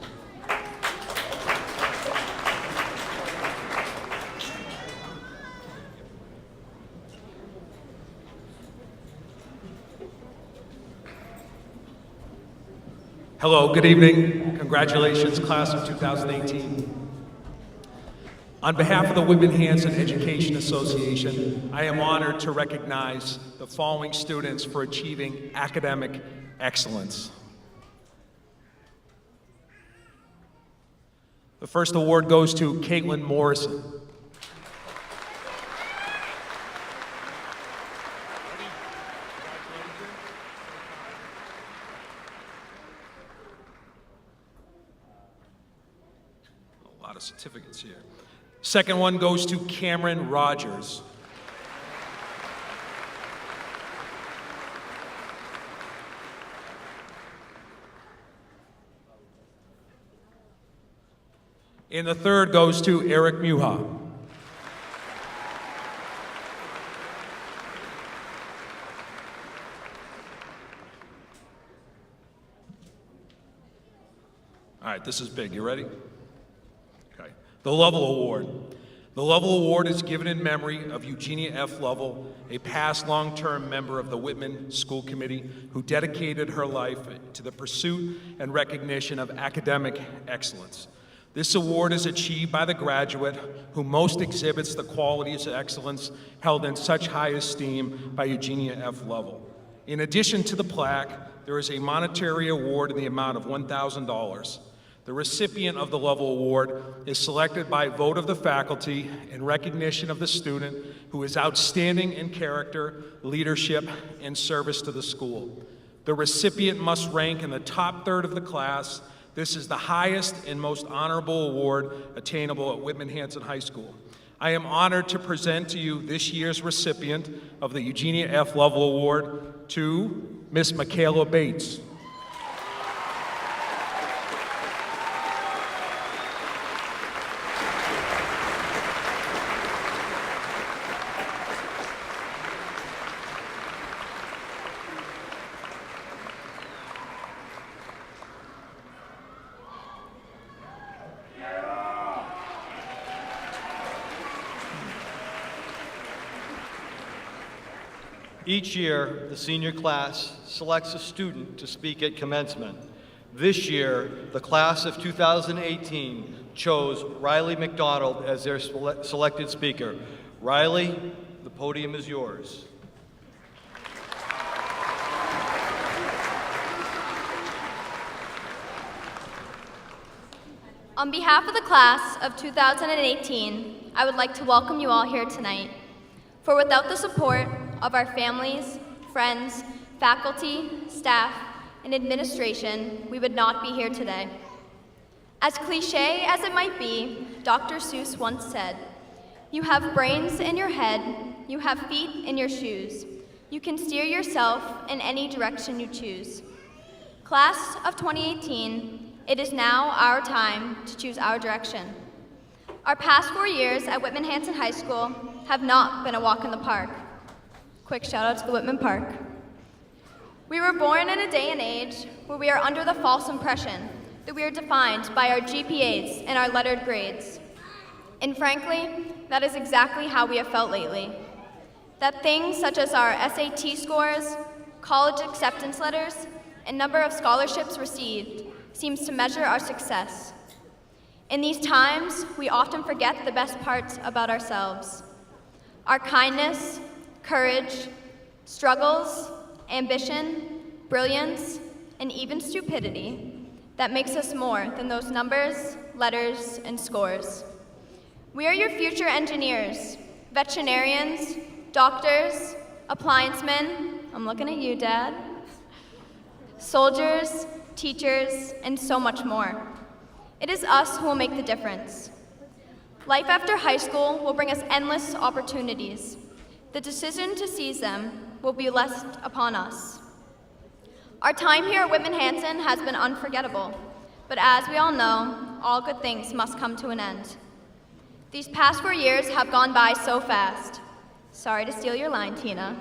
Hello, good evening. Congratulations, class of 2018. On behalf of the Whitman Hanson Education Association, I am honored to recognize the following students for achieving academic excellence. The first award goes to Caitlin Morrison. A lot of certificates here. Second one goes to Cameron Rogers. And the third goes to Eric Muha. All right, this is big. You ready? Okay. The Lovell Award. The Lovell Award is given in memory of Eugenia F. Lovell, a past long-term member of the Whitman School Committee who dedicated her life to the pursuit and recognition of academic excellence. This award is achieved by the graduate who most exhibits the qualities of excellence held in such high esteem by Eugenia F. Lovell. In addition to the plaque, there is a monetary award in the amount of $1,000. The recipient of the Lovell Award is selected by vote of the faculty in recognition of the student who is outstanding in character, leadership, and service to the school. The recipient must rank in the top third of the class. This is the highest and most honorable award attainable at Whitman Hanson High School. I am honored to present to you this year's recipient of the Eugenia F. Lovell Award to Miss Michaela Bates. Each year, the senior class selects a student to speak at commencement. This year, the class of 2018 chose Riley McDonald as their selected speaker. Riley, the podium is yours. On behalf of the class of 2018, I would like to welcome you all here tonight. For without the support of our families, friends, faculty, staff, and administration, we would not be here today. As cliche as it might be, Dr. Seuss once said, "You have brains in your head, you have feet in your shoes. You can steer yourself in any direction you choose." Class of 2018, it is now our time to choose our direction. Our past 4 years at Whitman Hanson High School have not been a walk in the park. Quick shout out to the Whitman Park. We were born in a day and age where we are under the false impression that we are defined by our GPAs and our lettered grades. And frankly, that is exactly how we have felt lately. That things such as our SAT scores, college acceptance letters, and number of scholarships received seems to measure our success. In these times, we often forget the best parts about ourselves. Our kindness, courage, struggles, ambition, brilliance, and even stupidity that makes us more than those numbers, letters, and scores. We are your future engineers, veterinarians, doctors, appliance men, I'm looking at you, Dad, soldiers, teachers, and so much more. It is us who will make the difference. Life after high school will bring us endless opportunities. The decision to seize them will be left upon us. Our time here at Whitman Hanson has been unforgettable, but as we all know, all good things must come to an end. These past 4 years have gone by so fast. Sorry to steal your line, Tina.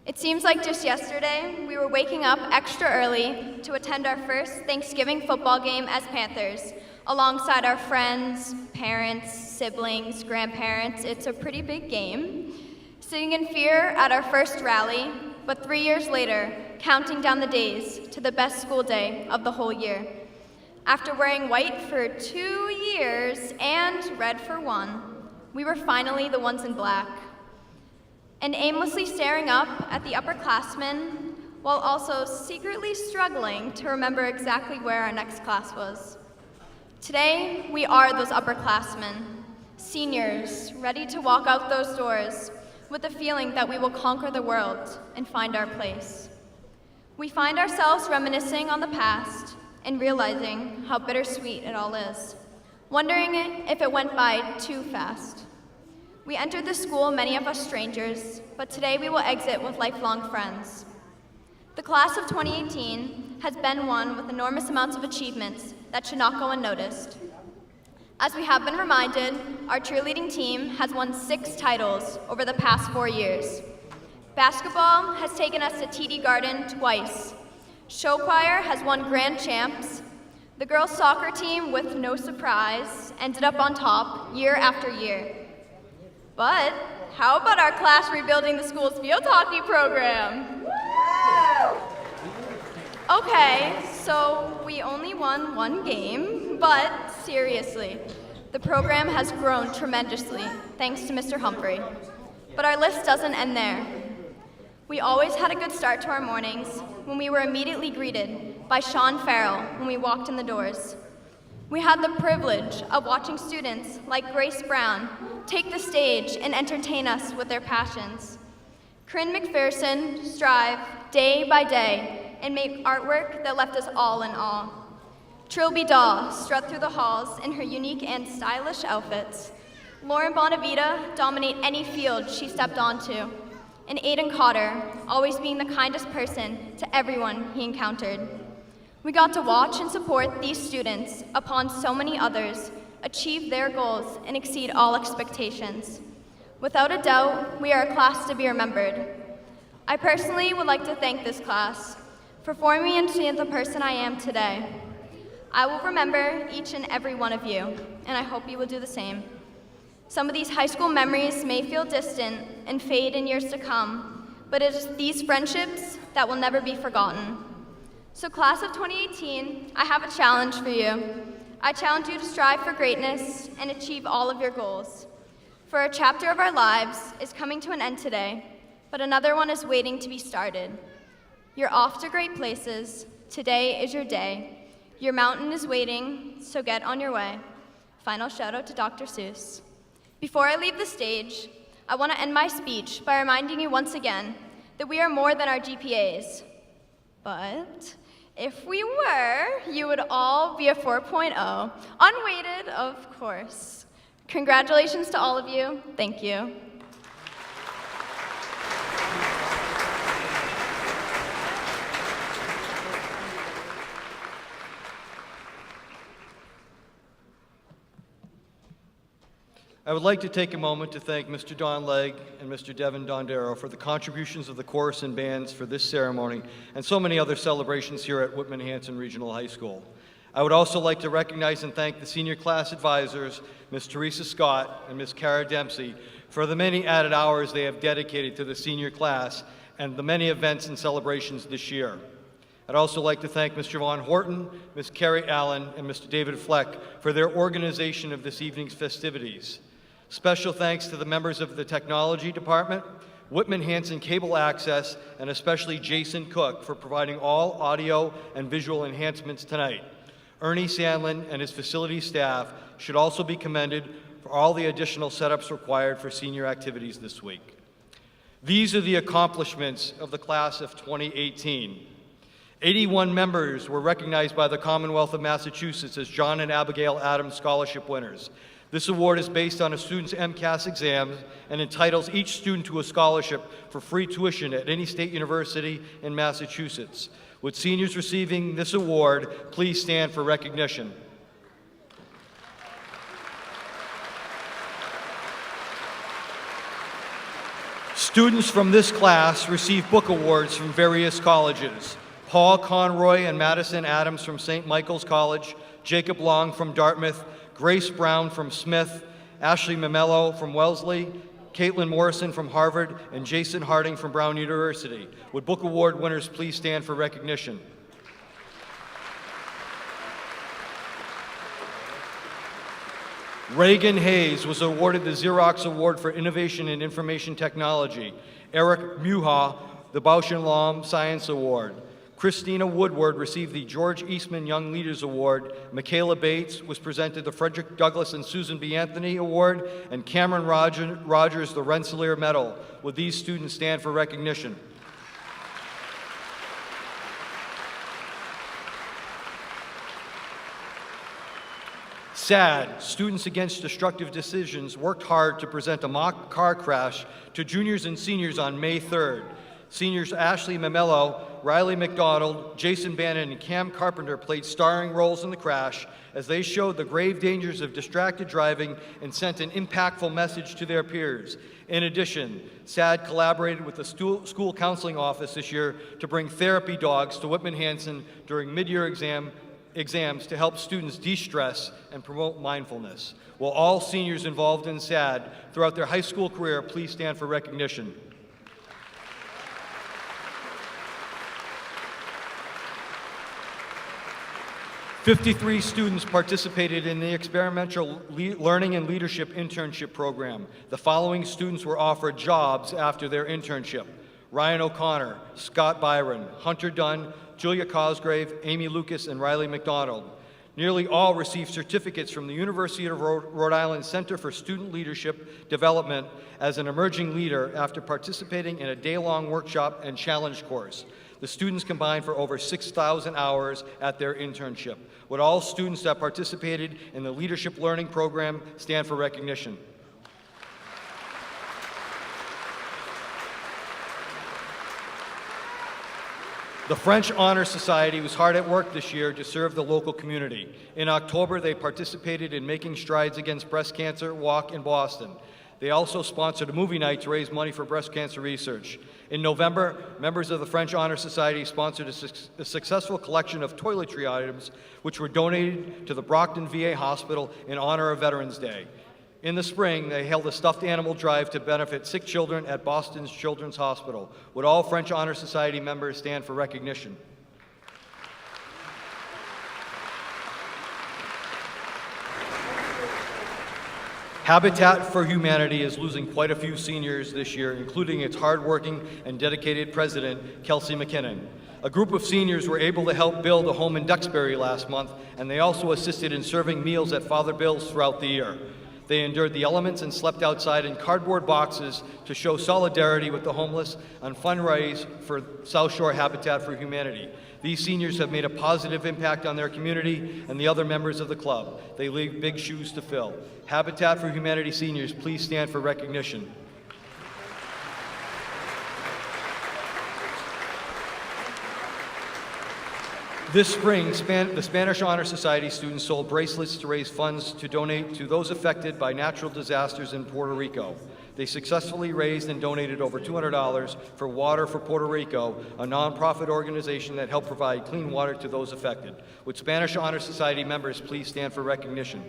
It seems like just yesterday we were waking up extra early to attend our first Thanksgiving football game as Panthers, alongside our friends, parents, siblings, grandparents. It's a pretty big game. Sitting in fear at our first rally, but 3 years later, counting down the days to the best school day of the whole year. After wearing white for 2 years and red for 1, we were finally the ones in black. And aimlessly staring up at the upperclassmen while also secretly struggling to remember exactly where our next class was. Today, we are those upperclassmen, seniors, ready to walk out those doors with the feeling that we will conquer the world and find our place. We find ourselves reminiscing on the past and realizing how bittersweet it all is, wondering if it went by too fast. We entered the school, many of us strangers, but today we will exit with lifelong friends. The class of 2018 has been one with enormous amounts of achievements that should not go unnoticed. As we have been reminded, our cheerleading team has won 6 titles over the past 4 years. Basketball has taken us to TD Garden twice. Show choir has won grand champs. The girls' soccer team, with no surprise, ended up on top year after year. But how about our class rebuilding the school's field hockey program? Okay, so we only won 1 game, but seriously, the program has grown tremendously, thanks to Mr. Humphrey. But our list doesn't end there. We always had a good start to our mornings when we were immediately greeted by Sean Farrell when we walked in the doors. We had the privilege of watching students like Grace Brown take the stage and entertain us with their passions. Corinne McPherson strive day by day and make artwork that left us all in awe. Trilby Daw strut through the halls in her unique and stylish outfits. Lauren Bonavita dominate any field she stepped onto. And Aiden Cotter always being the kindest person to everyone he encountered. We got to watch and support these students upon so many others achieve their goals and exceed all expectations. Without a doubt, we are a class to be remembered. I personally would like to thank this class for forming me into the person I am today. I will remember each and every one of you, and I hope you will do the same. Some of these high school memories may feel distant and fade in years to come, but it is these friendships that will never be forgotten. So class of 2018, I have a challenge for you. I challenge you to strive for greatness and achieve all of your goals. For a chapter of our lives is coming to an end today, but another one is waiting to be started. You're off to great places. Today is your day. Your mountain is waiting, so get on your way. Final shout out to Dr. Seuss. Before I leave the stage, I want to end my speech by reminding you once again that we are more than our GPAs. But if we were, you would all be a 4.0, unweighted, of course. Congratulations to all of you. Thank you. I would like to take a moment to thank Mr. Don Legg and Mr. Devin Dondero for the contributions of the chorus and bands for this ceremony and so many other celebrations here at Whitman Hanson Regional High School. I would also like to recognize and thank the senior class advisors, Ms. Teresa Scott and Ms. Kara Dempsey, for the many added hours they have dedicated to the senior class and the many events and celebrations this year. I'd also like to thank Mr. Vaughn Horton, Ms. Carrie Allen, and Mr. David Fleck for their organization of this evening's festivities. Special thanks to the members of the Technology Department, Whitman Hanson Cable Access, and especially Jason Cook for providing all audio and visual enhancements tonight. Ernie Sandlin and his facility staff should also be commended for all the additional setups required for senior activities this week. These are the accomplishments of the class of 2018. 81 members were recognized by the Commonwealth of Massachusetts as John and Abigail Adams Scholarship winners. This award is based on a student's MCAS exam and entitles each student to a scholarship for free tuition at any state university in Massachusetts. With seniors receiving this award, please stand for recognition. Students from this class receive book awards from various colleges. Paul Conroy and Madison Adams from St. Michael's College, Jacob Long from Dartmouth, Grace Brown from Smith, Ashley Mamello from Wellesley, Caitlin Morrison from Harvard, and Jason Harding from Brown University. Would book award winners please stand for recognition? Reagan Hayes was awarded the Xerox Award for Innovation in Information Technology. Eric Muha, the Bausch and Lomb Science Award. Christina Woodward received the George Eastman Young Leaders Award. Michaela Bates was presented the Frederick Douglass and Susan B. Anthony Award, and Cameron Rogers the Rensselaer Medal. Would these students stand for recognition? SAD, Students Against Destructive Decisions, worked hard to present a mock car crash to juniors and seniors on May 3rd. Seniors Ashley Mamello, Riley McDonald, Jason Bannon, and Cam Carpenter played starring roles in the crash as they showed the grave dangers of distracted driving and sent an impactful message to their peers. In addition, SAD collaborated with the school counseling office this year to bring therapy dogs to Whitman Hanson during mid-year exams to help students de-stress and promote mindfulness. Will all seniors involved in SAD throughout their high school career please stand for recognition? "53 students participated in the experimental learning and leadership internship program. The following students were offered jobs after their internship: Ryan O'Connor, Scott Byron, Hunter Dunn, Julia Cosgrave, Amy Lucas, and Riley McDonald. Nearly all received certificates from the University of Rhode Island Center for Student Leadership Development as an emerging leader after participating in a day-long workshop and challenge course. The students combined for over 6,000 hours at their internship. Would all students that participated in the Leadership Learning Program stand for recognition? The French Honor Society was hard at work this year to serve the local community. In October, they participated in Making Strides Against Breast Cancer Walk in Boston. They also sponsored a movie night to raise money for breast cancer research. In November, members of the French Honor Society sponsored a successful collection of toiletry items, which were donated to the Brockton VA Hospital in honor of Veterans Day. In the spring, they held a stuffed animal drive to benefit sick children at Boston's Children's Hospital. Would all French Honor Society members stand for recognition? Habitat for Humanity is losing quite a few seniors this year, including its hardworking and dedicated president, Kelsey McKinnon. A group of seniors were able to help build a home in Duxbury last month, and they also assisted in serving meals at Father Bill's throughout the year. They endured the elements and slept outside in cardboard boxes to show solidarity with the homeless and fundraise for South Shore Habitat for Humanity. These seniors have made a positive impact on their community and the other members of the club. They leave big shoes to fill. Habitat for Humanity seniors, please stand for recognition. This spring, the Spanish Honor Society students sold bracelets to raise funds to donate to those affected by natural disasters in Puerto Rico. They successfully raised and donated over $200 for Water for Puerto Rico, a nonprofit organization that helped provide clean water to those affected. Would Spanish Honor Society members please stand for recognition?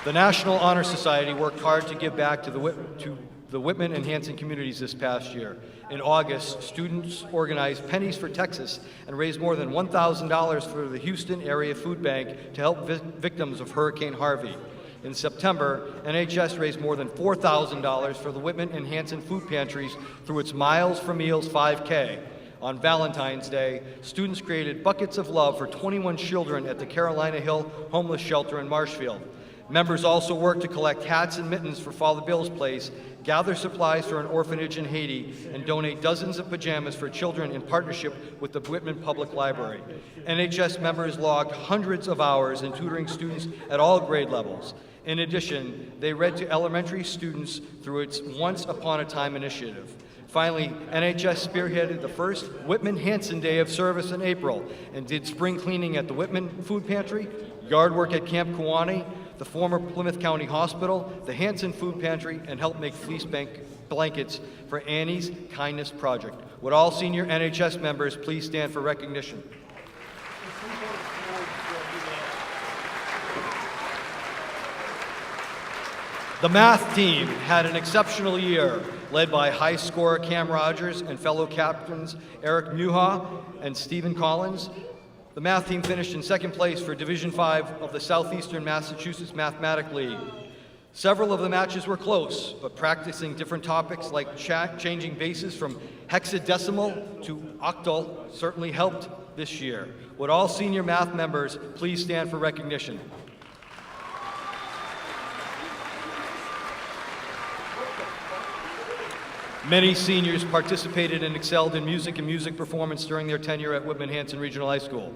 The National Honor Society worked hard to give back to the Whitman and Hanson communities this past year. In August, students organized Pennies for Texas and raised more than $1,000 for the Houston Area Food Bank to help victims of Hurricane Harvey. In September, NHS raised more than $4,000 for the Whitman and Hanson food pantries through its Miles for Meals 5K. On Valentine's Day, students created buckets of love for 21 children at the Carolina Hill Homeless Shelter in Marshfield. Members also worked to collect hats and mittens for Father Bill's Place, gather supplies for an orphanage in Haiti, and donate dozens of pajamas for children in partnership with the Whitman Public Library. NHS members logged hundreds of hours in tutoring students at all grade levels. In addition, they read to elementary students through its Once Upon a Time initiative. Finally, NHS spearheaded the first Whitman Hanson Day of Service in April and did spring cleaning at the Whitman Food Pantry, yard work at Camp Kiwanee, the former Plymouth County Hospital, the Hanson Food Pantry, and helped make fleece blankets for Annie's Kindness Project. Would all senior NHS members please stand for recognition? The math team had an exceptional year, led by high scorer Cam Rogers and fellow captains Eric Muha and Stephen Collins. The math team finished in second place for Division 5 of the Southeastern Massachusetts Mathematic League. Several of the matches were close, but practicing different topics like changing bases from hexadecimal to octal certainly helped this year. Would all senior math members please stand for recognition? Many seniors participated and excelled in music and music performance during their tenure at Whitman Hanson Regional High School.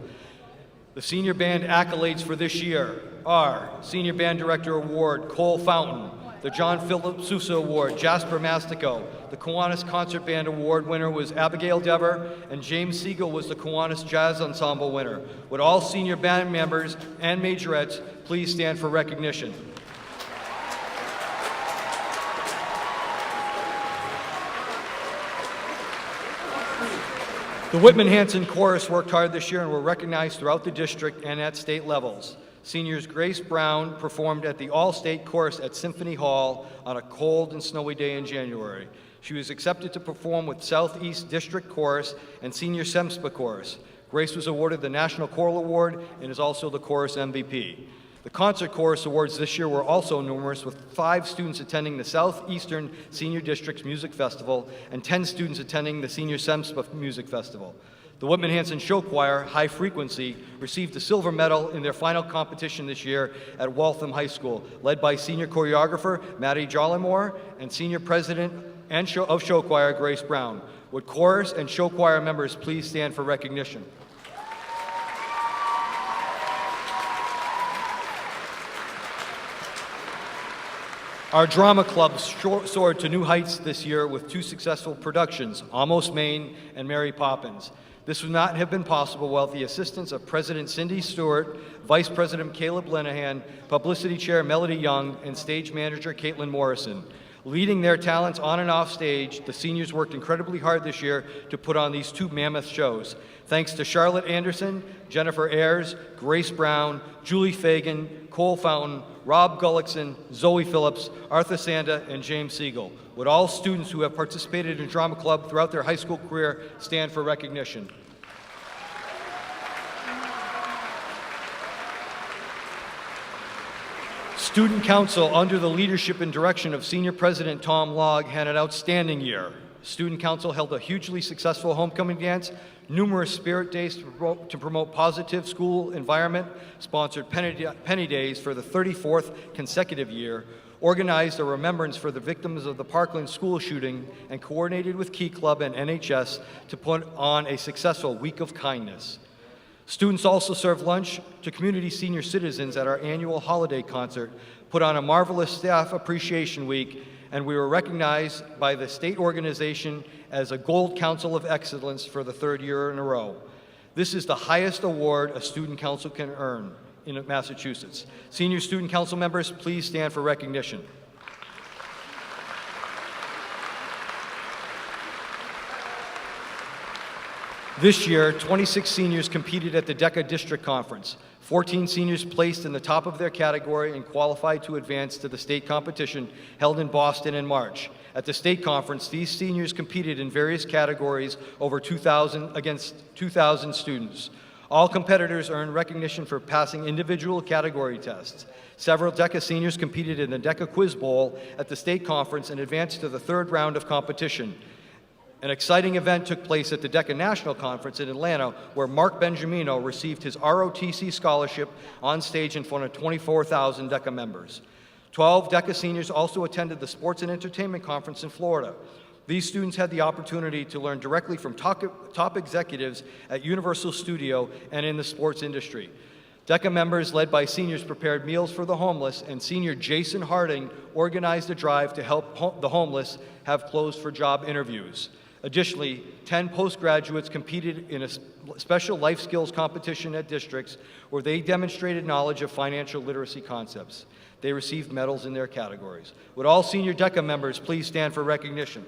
The senior band accolades for this year are Senior Band Director Award, Cole Fountain, the John Philip Sousa Award, Jasper Mastico. The Kiwanis Concert Band Award winner was Abigail Dever, and James Siegel was the Kiwanis Jazz Ensemble winner. Would all senior band members and majorettes please stand for recognition? The Whitman Hanson Chorus worked hard this year and were recognized throughout the district and at state levels. Seniors Grace Brown performed at the All-State Chorus at Symphony Hall on a cold and snowy day in January. She was accepted to perform with Southeast District Chorus and Senior SEMSPA Chorus. Grace was awarded the National Choral Award and is also the Chorus MVP. The Concert Chorus Awards this year were also numerous, with 5 students attending the Southeastern Senior District's Music Festival and 10 students attending the Senior SEMSPA Music Festival. The Whitman Hanson Show Choir, High Frequency, received a silver medal in their final competition this year at Waltham High School, led by senior choreographer Maddie Jollymore and senior president of Show Choir Grace Brown. Would chorus and show choir members please stand for recognition? Our drama clubs soared to new heights this year with 2 successful productions, Almost Maine and Mary Poppins. This would not have been possible without the assistance of President Cindy Stewart, Vice President Caleb Linehan, Publicity Chair Melody Young, and Stage Manager Caitlin Morrison. Leading their talents on and off stage, the seniors worked incredibly hard this year to put on these 2 mammoth shows. Thanks to Charlotte Anderson, Jennifer Ayers, Grace Brown, Julie Fagan, Cole Fountain, Rob Gullickson, Zoe Phillips, Arthur Sanda, and James Siegel. Would all students who have participated in drama club throughout their high school career stand for recognition? Student Council, under the leadership and direction of Senior President Tom Logg, had an outstanding year. Student Council held a hugely successful homecoming dance, numerous spirit days to promote positive school environment, sponsored Penny Days for the 34th consecutive year, organized a remembrance for the victims of the Parkland school shooting, and coordinated with Key Club and NHS to put on a successful Week of Kindness. Students also served lunch to community senior citizens at our annual holiday concert, put on a marvelous staff appreciation week, and we were recognized by the state organization as a Gold Council of Excellence for the 3rd year in a row. This is the highest award a student council can earn in Massachusetts. Senior student council members, please stand for recognition. This year, 26 seniors competed at the DECA District Conference. 14 seniors placed in the top of their category and qualified to advance to the state competition held in Boston in March. At the state conference, these seniors competed in various categories against 2,000 students. All competitors earned recognition for passing individual category tests. Several DECA seniors competed in the DECA Quiz Bowl at the state conference and advanced to the 3rd round of competition. An exciting event took place at the DECA National Conference in Atlanta, where Mark Benjamino received his ROTC scholarship on stage in front of 24,000 DECA members. 12 DECA seniors also attended the Sports and Entertainment Conference in Florida. These students had the opportunity to learn directly from top executives at Universal Studio and in the sports industry. DECA members, led by seniors, prepared meals for the homeless, and senior Jason Harding organized a drive to help the homeless have clothes for job interviews. Additionally, 10 postgraduates competed in a special life skills competition at districts where they demonstrated knowledge of financial literacy concepts. They received medals in their categories. Would all senior DECA members please stand for recognition?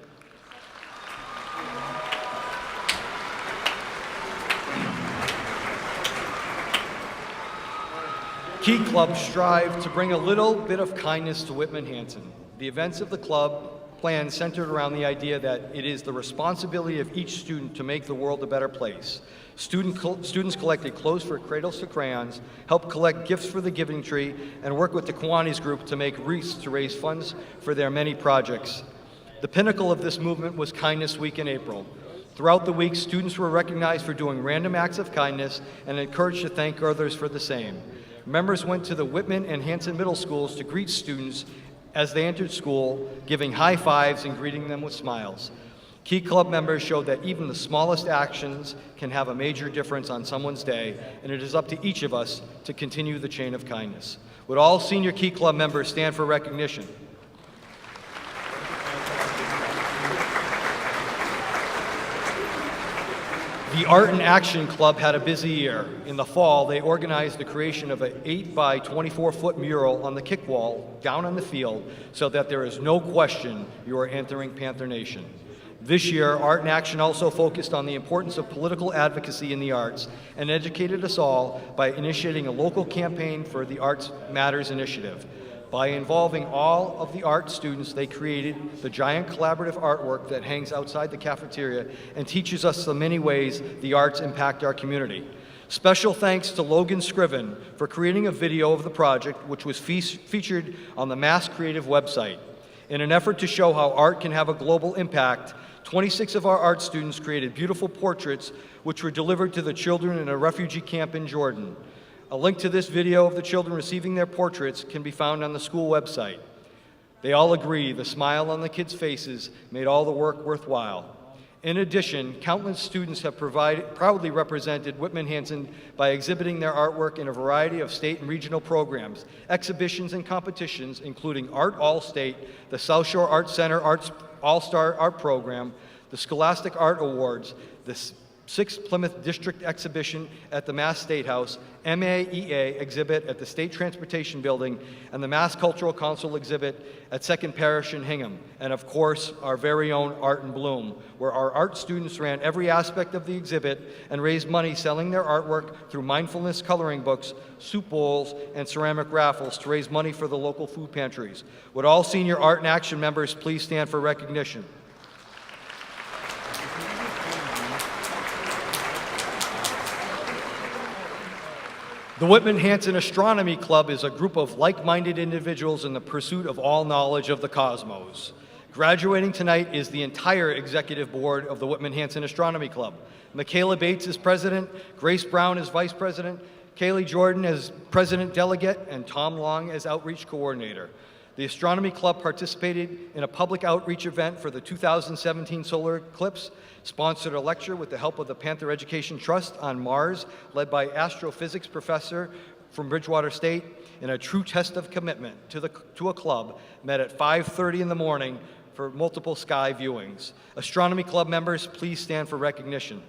Key clubs strive to bring a little bit of kindness to Whitman Hanson. The events of the club plan centered around the idea that it is the responsibility of each student to make the world a better place. Students collected clothes for Cradles to Crayons, helped collect gifts for the Giving Tree, and worked with the Kiwanis group to make wreaths to raise funds for their many projects. The pinnacle of this movement was Kindness Week in April. Throughout the week, students were recognized for doing random acts of kindness and encouraged to thank others for the same. Members went to the Whitman and Hanson middle schools to greet students as they entered school, giving high fives and greeting them with smiles. Key club members showed that even the smallest actions can have a major difference on someone's day, and it is up to each of us to continue the chain of kindness. Would all senior Key Club members stand for recognition? The Art in Action Club had a busy year. In the fall, they organized the creation of an 8 by 24-foot mural on the kick wall down on the field so that there is no question you are entering Panther Nation. This year, Art in Action also focused on the importance of political advocacy in the arts and educated us all by initiating a local campaign for the Arts Matters initiative. By involving all of the art students, they created the giant collaborative artwork that hangs outside the cafeteria and teaches us the many ways the arts impact our community. Special thanks to Logan Scriven for creating a video of the project, which was featured on the Mass Creative website. In an effort to show how art can have a global impact, 26 of our art students created beautiful portraits which were delivered to the children in a refugee camp in Jordan. A link to this video of the children receiving their portraits can be found on the school website. They all agree the smile on the kids' faces made all the work worthwhile. In addition, countless students have proudly represented Whitman Hanson by exhibiting their artwork in a variety of state and regional programs, exhibitions, and competitions, including Art All-State, the South Shore Arts Center Arts All-Star Art Program, the Scholastic Art Awards, the 6th Plymouth District Exhibition at the Mass State House, MAEA exhibit at the State Transportation Building, and the Mass Cultural Council exhibit at 2nd Parish in Hingham, and of course, our very own Art in Bloom, where our art students ran every aspect of the exhibit and raised money selling their artwork through mindfulness coloring books, soup bowls, and ceramic raffles to raise money for the local food pantries. Would all senior Art in Action members please stand for recognition? The Whitman Hanson Astronomy Club is a group of like-minded individuals in the pursuit of all knowledge of the cosmos. Graduating tonight is the entire executive board of the Whitman Hanson Astronomy Club. Michaela Bates is president, Grace Brown is vice president, Kaylee Jordan as president delegate, and Tom Long as outreach coordinator. The Astronomy Club participated in a public outreach event for the 2017 solar eclipse, sponsored a lecture with the help of the Panther Education Trust on Mars, led by astrophysics professor from Bridgewater State, and a true test of commitment to a club met at 5:30 in the morning for multiple sky viewings. Astronomy Club members, please stand for recognition.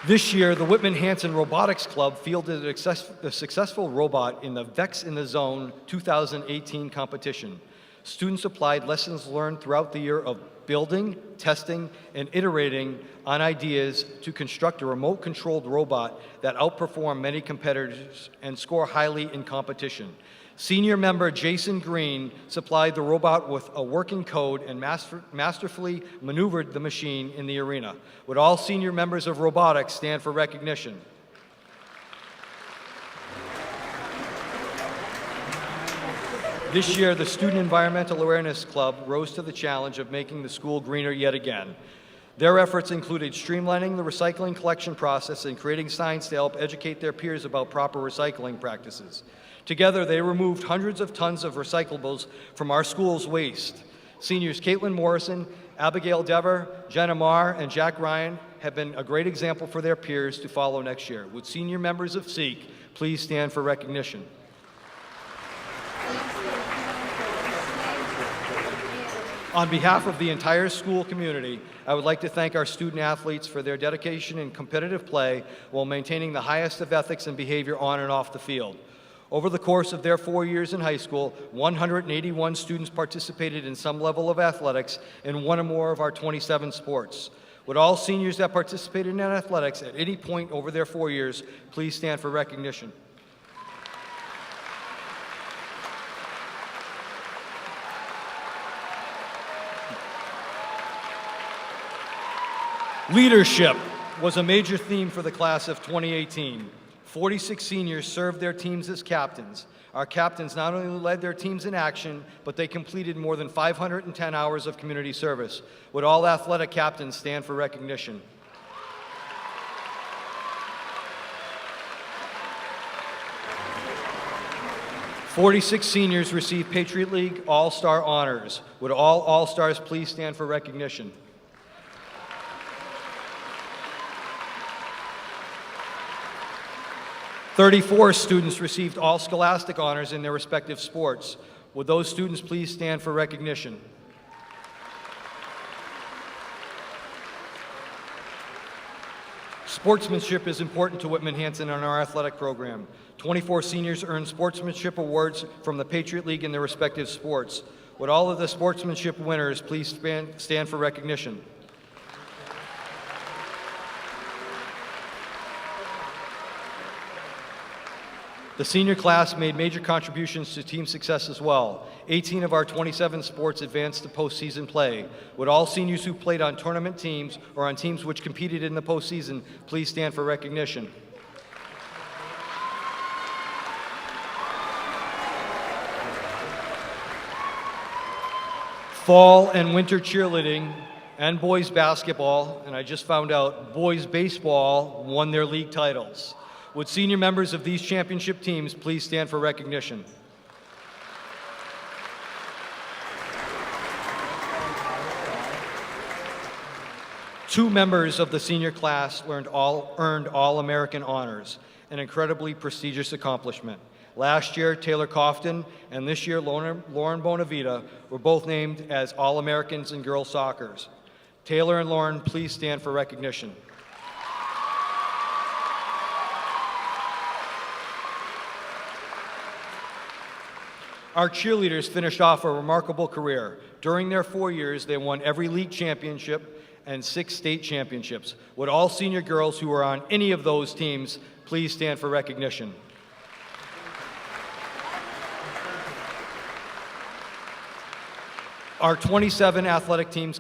This year, the Whitman Hanson Robotics Club fielded a successful robot in the VEX in the Zone 2018 competition. Students applied lessons learned throughout the year of building, testing, and iterating on ideas to construct a remote-controlled robot that outperformed many competitors and score highly in competition. Senior member Jason Green supplied the robot with a working code and masterfully maneuvered the machine in the arena. Would all senior members of robotics stand for recognition? This year, the Student Environmental Awareness Club rose to the challenge of making the school greener yet again. Their efforts included streamlining the recycling collection process and creating signs to help educate their peers about proper recycling practices. Together, they removed hundreds of tons of recyclables from our school's waste. Seniors Caitlin Morrison, Abigail Dever, Jenna Marr, and Jack Ryan have been a great example for their peers to follow next year. Would senior members of SEEK please stand for recognition? On behalf of the entire school community, I would like to thank our student athletes for their dedication and competitive play while maintaining the highest of ethics and behavior on and off the field. Over the course of their 4 years in high school, 181 students participated in some level of athletics in one or more of our 27 sports. Would all seniors that participated in athletics at any point over their 4 years please stand for recognition? Leadership was a major theme for the class of 2018. 46 seniors served their teams as captains. Our captains not only led their teams in action, but they completed more than 510 hours of community service. Would all athletic captains stand for recognition? "46 seniors received Patriot League All-Star honors. Would all All-Stars please stand for recognition? "34 students received all scholastic honors in their respective sports. Would those students please stand for recognition? Sportsmanship is important to Whitman Hanson and our athletic program. 24 seniors earned sportsmanship awards from the Patriot League in their respective sports. Would all of the sportsmanship winners please stand for recognition? The senior class made major contributions to team success as well. 18 of our 27 sports advanced to postseason play. Would all seniors who played on tournament teams or on teams which competed in the postseason please stand for recognition? Fall and winter cheerleading and boys basketball, and I just found out boys baseball won their league titles. Would senior members of these championship teams please stand for recognition? Two members of the senior class earned All-American honors, an incredibly prestigious accomplishment. Last year, Taylor Cofton, and this year, Lauren Bonavita, were both named as All-Americans in girls soccer. Taylor and Lauren, please stand for recognition. Our cheerleaders finished off a remarkable career. During their 4 years, they won every league championship and 6 state championships. Would all senior girls who were on any of those teams please stand for recognition? Our 27 athletic teams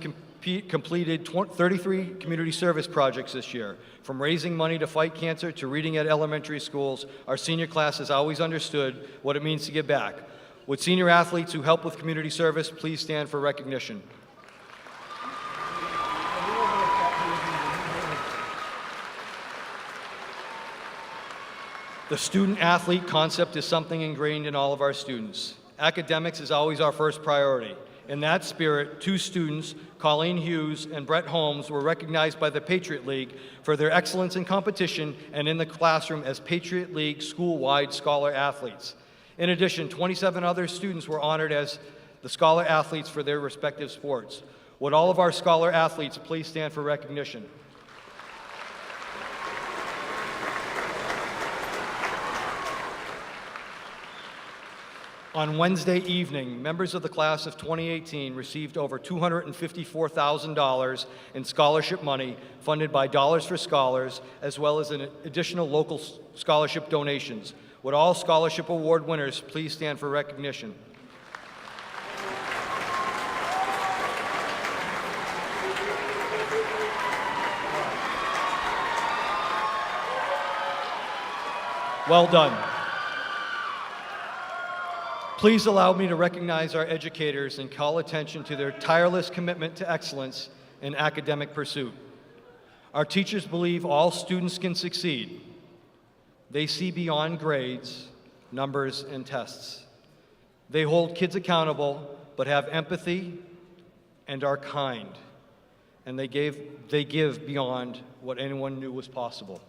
completed 33 community service projects this year. From raising money to fight cancer to reading at elementary schools, our senior class has always understood what it means to give back. Would senior athletes who help with community service please stand for recognition? The student-athlete concept is something ingrained in all of our students. Academics is always our first priority. In that spirit, 2 students, Colleen Hughes and Brett Holmes, were recognized by the Patriot League for their excellence in competition and in the classroom as Patriot League school-wide scholar athletes. In addition, 27 other students were honored as the scholar athletes for their respective sports. Would all of our scholar athletes please stand for recognition? On Wednesday evening, members of the class of 2018 received over $254,000 in scholarship money funded by Dollars for Scholars, as well as an additional local scholarship donations. Would all scholarship award winners please stand for recognition? Well done. Please allow me to recognize our educators and call attention to their tireless commitment to excellence in academic pursuit. Our teachers believe all students can succeed. They see beyond grades, numbers, and tests. They hold kids accountable, but have empathy and are kind. And they give beyond what anyone knew was possible.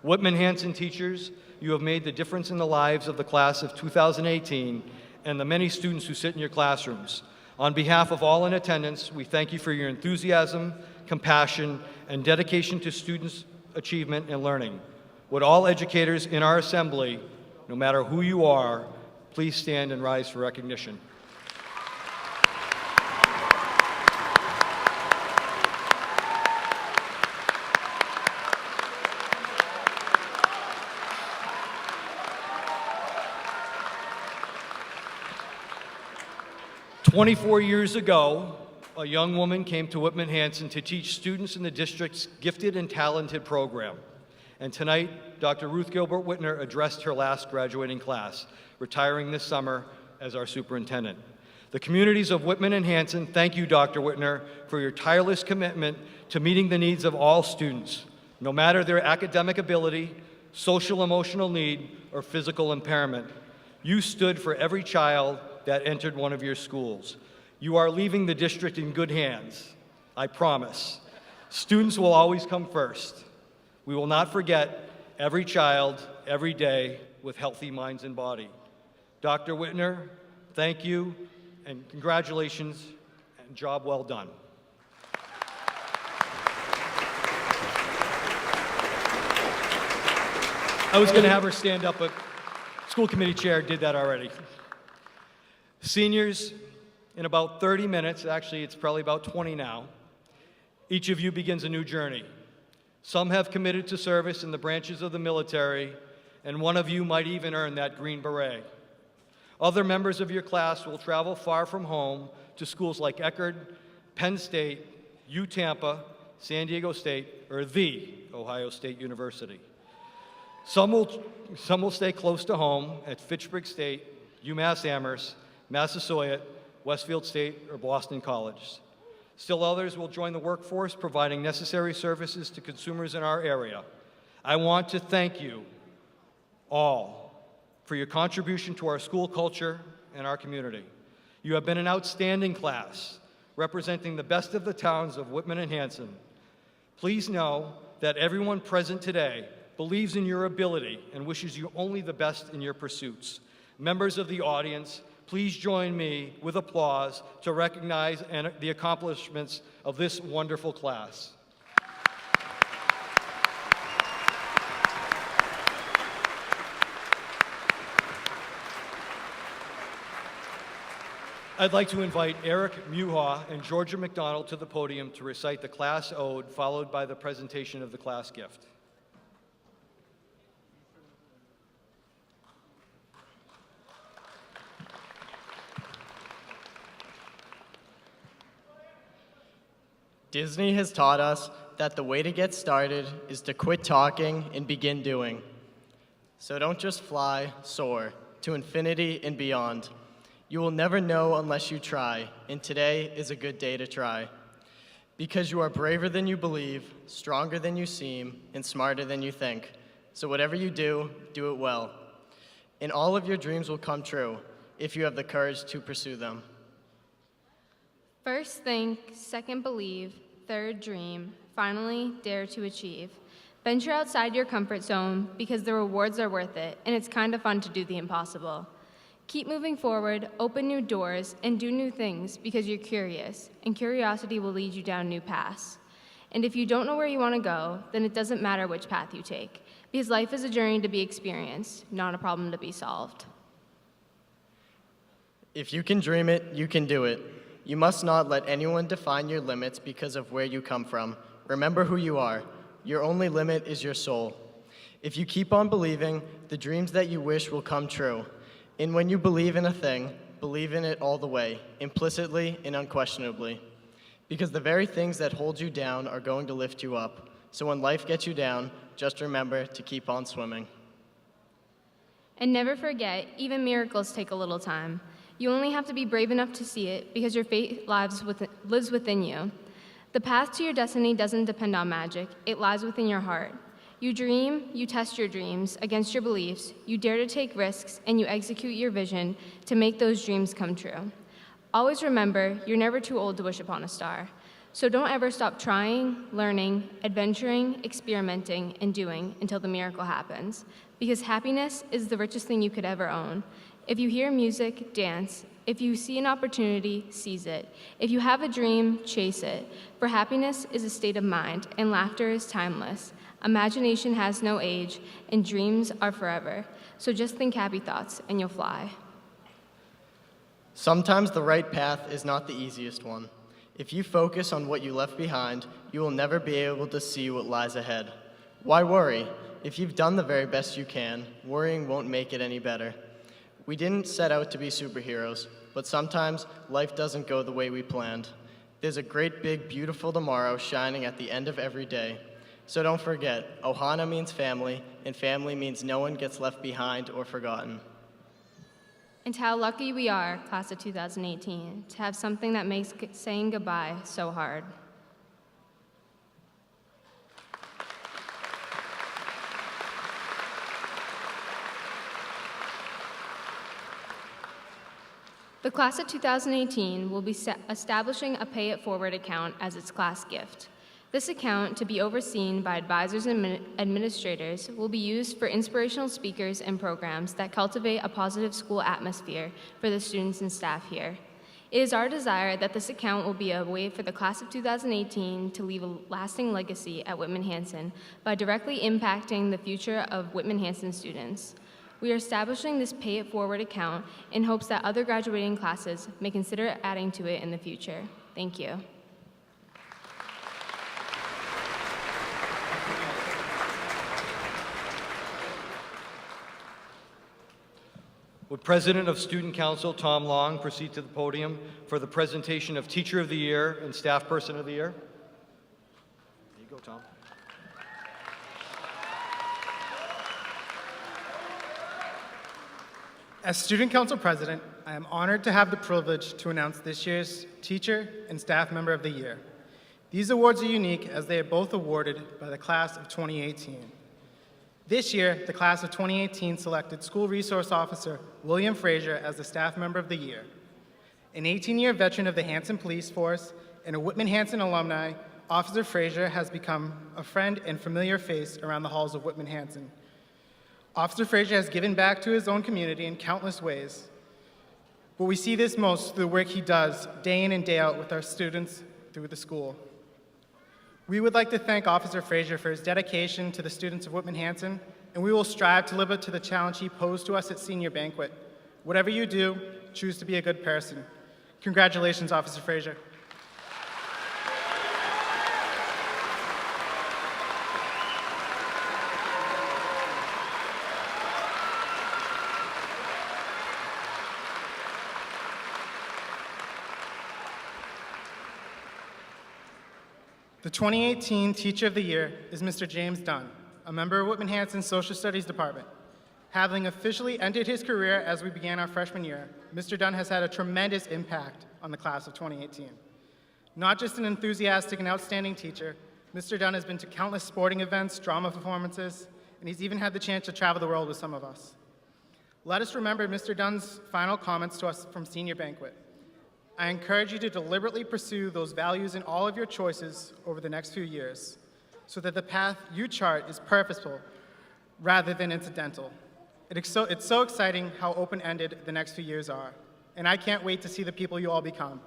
Whitman Hanson teachers, you have made the difference in the lives of the class of 2018 and the many students who sit in your classrooms. On behalf of all in attendance, we thank you for your enthusiasm, compassion, and dedication to students' achievement and learning. Would all educators in our assembly, no matter who you are, please stand and rise for recognition. "24 years ago, a young woman came to Whitman Hanson to teach students in the district's Gifted and Talented program. And tonight, Dr. Ruth Gilbert Whitner addressed her last graduating class, retiring this summer as our superintendent. The communities of Whitman and Hanson thank you, Dr. Whitner, for your tireless commitment to meeting the needs of all students, no matter their academic ability, social emotional need, or physical impairment. You stood for every child that entered one of your schools. You are leaving the district in good hands, I promise. Students will always come first. We will not forget every child, every day, with healthy minds and body. Dr. Whitner, thank you, and congratulations, and job well done. I was going to have her stand up, but school committee chair did that already. Seniors, in about 30 minutes, actually it's probably about 20 now, each of you begins a new journey. Some have committed to service in the branches of the military, and one of you might even earn that Green Beret. Other members of your class will travel far from home to schools like Eckerd, Penn State, UTampa, San Diego State, or the Ohio State University. Some will stay close to home at Fitchburg State, UMass Amherst, Massasoit, Westfield State, or Boston College. Still others will join the workforce, providing necessary services to consumers in our area. I want to thank you all for your contribution to our school culture and our community. You have been an outstanding class, representing the best of the towns of Whitman and Hanson. Please know that everyone present today believes in your ability and wishes you only the best in your pursuits. Members of the audience, please join me with applause to recognize the accomplishments of this wonderful class. I'd like to invite Eric Muha and Georgia McDonald to the podium to recite the class ode, followed by the presentation of the class gift. Disney has taught us that the way to get started is to quit talking and begin doing. So don't just fly, soar, to infinity and beyond. You will never know unless you try, and today is a good day to try. Because you are braver than you believe, stronger than you seem, and smarter than you think. So whatever you do, do it well. And all of your dreams will come true if you have the courage to pursue them. First think, second believe, third dream, finally dare to achieve. Venture outside your comfort zone because the rewards are worth it, and it's kind of fun to do the impossible. Keep moving forward, open new doors, and do new things because you're curious, and curiosity will lead you down new paths. And if you don't know where you want to go, then it doesn't matter which path you take, because life is a journey to be experienced, not a problem to be solved. If you can dream it, you can do it. You must not let anyone define your limits because of where you come from. Remember who you are. Your only limit is your soul. If you keep on believing, the dreams that you wish will come true. And when you believe in a thing, believe in it all the way, implicitly and unquestionably. Because the very things that hold you down are going to lift you up. So when life gets you down, just remember to keep on swimming. And never forget, even miracles take a little time. You only have to be brave enough to see it because your faith lives within you. The path to your destiny doesn't depend on magic. It lies within your heart. You dream, you test your dreams against your beliefs, you dare to take risks, and you execute your vision to make those dreams come true. Always remember, you're never too old to wish upon a star. So don't ever stop trying, learning, adventuring, experimenting, and doing until the miracle happens. Because happiness is the richest thing you could ever own. If you hear music, dance, If you see an opportunity, seize it. If you have a dream, chase it. For happiness is a state of mind, and laughter is timeless. Imagination has no age, and dreams are forever. So just think happy thoughts, and you'll fly. Sometimes the right path is not the easiest one. If you focus on what you left behind, you will never be able to see what lies ahead. Why worry? If you've done the very best you can, worrying won't make it any better. We didn't set out to be superheroes, but sometimes life doesn't go the way we planned. There's a great big beautiful tomorrow shining at the end of every day. So don't forget, Ohana means family, and family means no one gets left behind or forgotten. And how lucky we are, class of 2018, to have something that makes saying goodbye so hard. The class of 2018 will be establishing a Pay It Forward account as its class gift. This account, to be overseen by advisors and administrators, will be used for inspirational speakers and programs that cultivate a positive school atmosphere for the students and staff here. It is our desire that this account will be a way for the class of 2018 to leave a lasting legacy at Whitman Hanson by directly impacting the future of Whitman Hanson students. We are establishing this Pay It Forward account in hopes that other graduating classes may consider adding to it in the future. Thank you. Would President of Student Council Tom Long proceed to the podium for the presentation of Teacher of the Year and Staff Person of the Year? There you go, Tom. As Student Council President, I am honored to have the privilege to announce this year's Teacher and Staff Member of the Year. These awards are unique as they are both awarded by the class of 2018. This year, the class of 2018 selected School Resource Officer William Frazier as the Staff Member of the Year. An 18-year veteran of the Hanson Police Force and a Whitman Hanson alumni, Officer Frazier has become a friend and familiar face around the halls of Whitman Hanson. Officer Frazier has given back to his own community in countless ways, but we see this most through the work he does day in and day out with our students through the school. We would like to thank Officer Frazier for his dedication to the students of Whitman Hanson, and we will strive to live up to the challenge he posed to us at Senior Banquet. Whatever you do, choose to be a good person. Congratulations, Officer Frazier. The 2018 Teacher of the Year is Mr. James Dunn, a member of Whitman Hanson's Social Studies Department. Having officially ended his career as we began our freshman year, Mr. Dunn has had a tremendous impact on the class of 2018. Not just an enthusiastic and outstanding teacher, Mr. Dunn has been to countless sporting events, drama performances, and he's even had the chance to travel the world with some of us. Let us remember Mr. Dunn's final comments to us from Senior Banquet. I encourage you to deliberately pursue those values in all of your choices over the next few years so that the path you chart is purposeful rather than incidental. It's so exciting how open-ended the next few years are, and I can't wait to see the people you all become.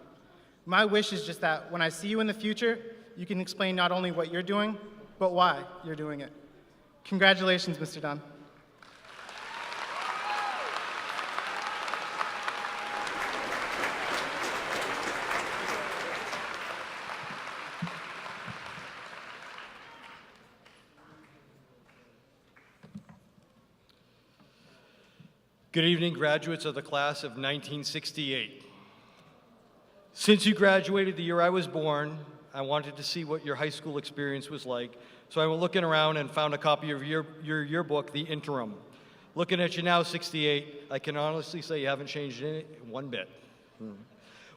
My wish is just that when I see you in the future, you can explain not only what you're doing, but why you're doing it. Congratulations, Mr. Dunn. Good evening, graduates of the class of 1968. Since you graduated the year I was born, I wanted to see what your high school experience was like, so I went looking around and found a copy of your yearbook, The Interim. Looking at you now, 68, I can honestly say you haven't changed one bit.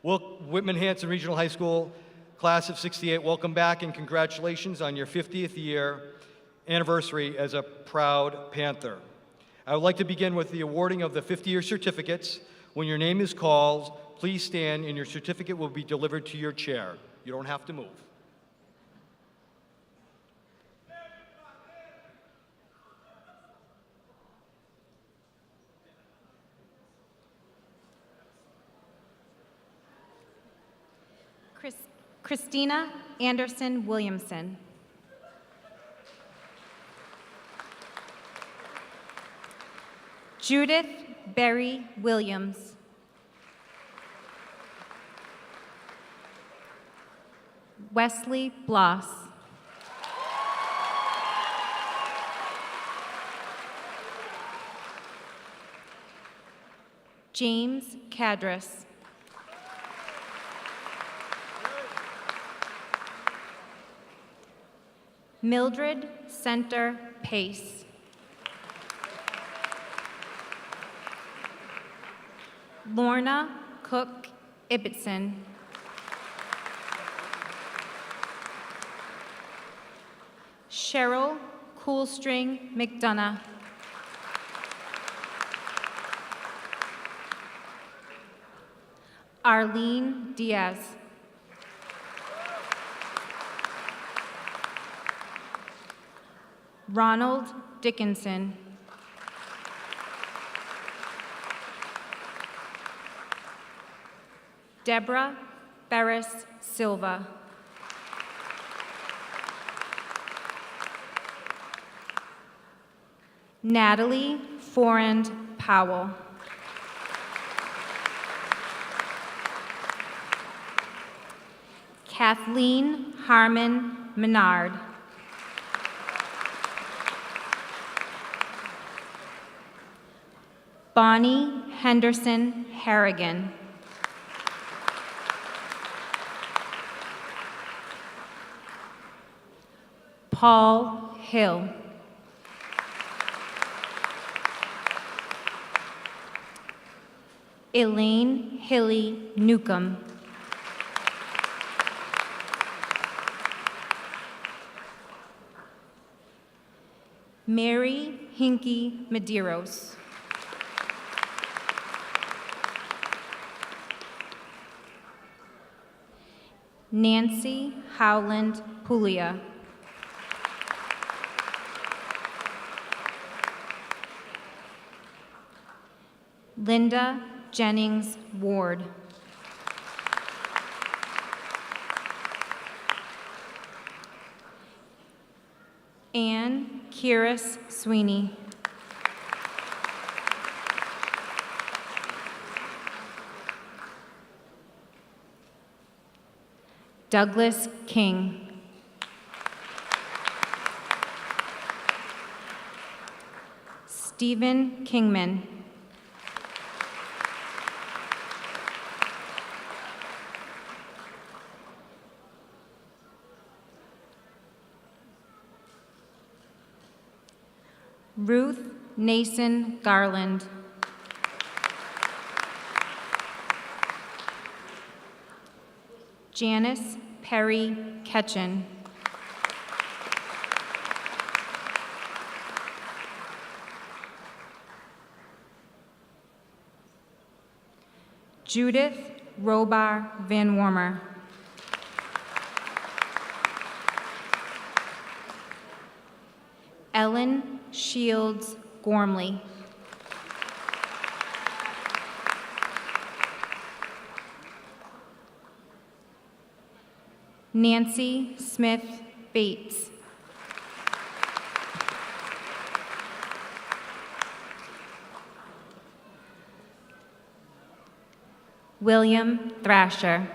Well, Whitman Hanson Regional High School, class of 68, welcome back and congratulations on your 50th year anniversary as a proud Panther. I would like to begin with the awarding of the 50-year certificates. When your name is called, please stand and your certificate will be delivered to your chair. You don't have to move. Christina Anderson Williamson. Judith Berry Williams. Wesley Bloss. James Cadras. Mildred Center Pace. Lorna Cook Ibbotson. Cheryl Coolstring McDonough. Arlene Diaz. Ronald Dickinson. Deborah Ferris Silva. Natalie Forand Powell. Kathleen Harmon Menard. Bonnie Henderson Harrigan. Paul Hill. Elaine Hilly Newcomb. Mary Hinky Medeiros. Nancy Howland Puglia. Linda Jennings Ward. Anne Kiris Sweeney. Douglas King. Stephen Kingman. Ruth Nason Garland. Janice Perry Ketchen. Judith Robar Van Wormer. Ellen Shields Gormley. Nancy Smith Bates. William Thrasher.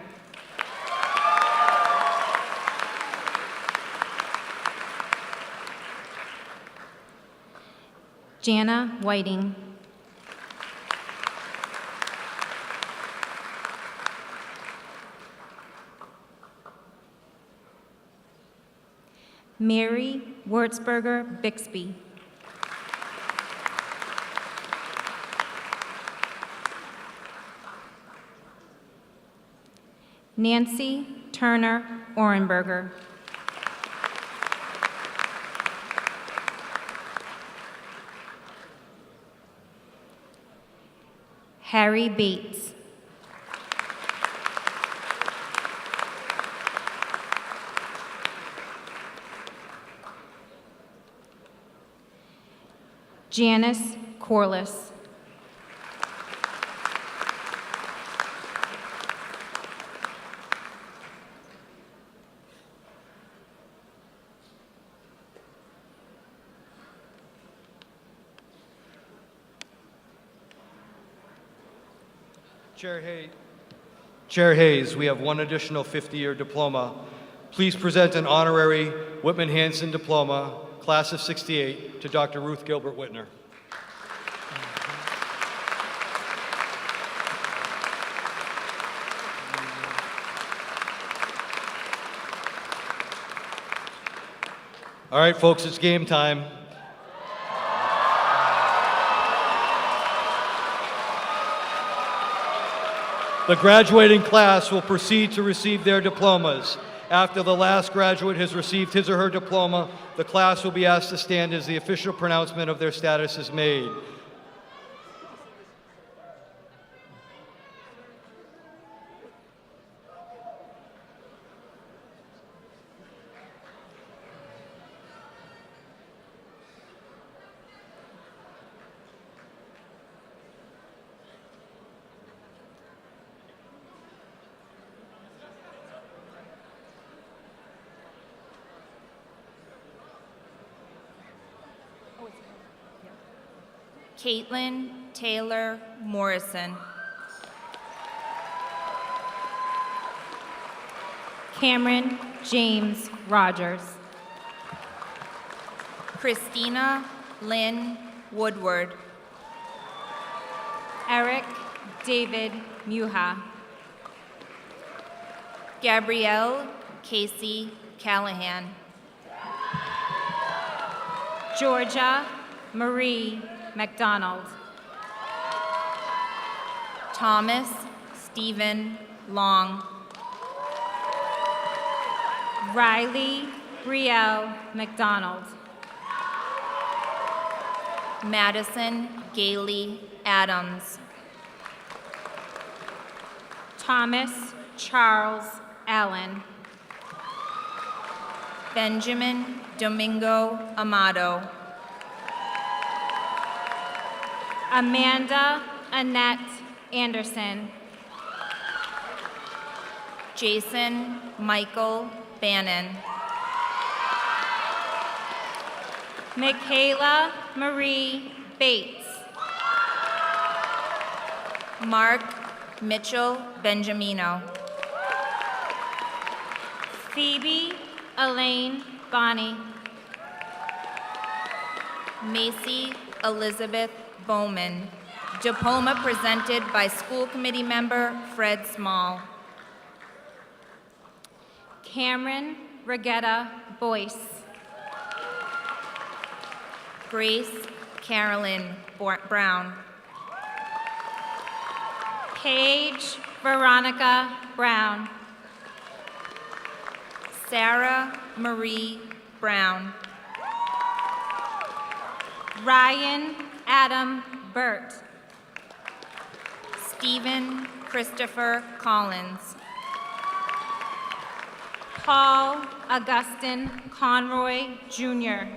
Jana Whiting. Mary Wurzberger Bixby. Nancy Turner Orenberger. Harry Bates. Janice Corliss. Chair Hayes, we have one additional 50-year diploma. Please present an honorary Whitman Hanson diploma, class of '68, to Dr. Ruth Gilbert Whitner. All right, folks, it's game time. The graduating class will proceed to receive their diplomas. After the last graduate has received his or her diploma, the class will be asked to stand as the official pronouncement of their status is made. Caitlin Taylor Morrison. Cameron James Rogers. Christina Lynn Woodward. Eric David Muha. Gabrielle Casey Callahan. Georgia Marie McDonald. Thomas Stephen Long. Riley Brielle McDonald. Madison Gailey Adams. Thomas Charles Allen. Benjamin Domingo Amato. Amanda Annette Anderson. Jason Michael Bannon. Michaela Marie Bates. Mark Mitchell Benjamino. Phoebe Elaine Bonney. Macy Elizabeth Bowman. Diploma presented by School Committee Member Fred Small. Cameron Regetta Boyce. Grace Carolyn Brown. Paige Veronica Brown. Sarah Marie Brown. Ryan Adam Burt. Stephen Christopher Collins. Paul Augustin Conroy Jr.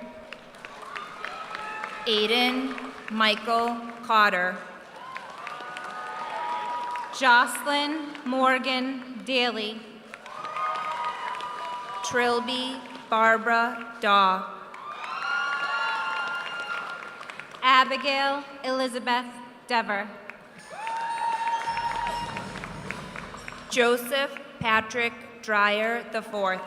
Aiden Michael Cotter. Jocelyn Morgan Daly. Trilby Barbara Daw. Abigail Elizabeth Dever. Joseph Patrick Dreyer IV.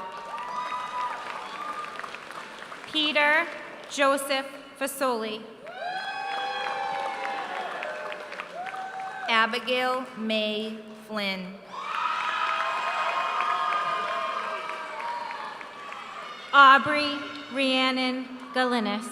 Peter Joseph Fasoli. Abigail May Flynn. Aubrey Rhiannon Galinis.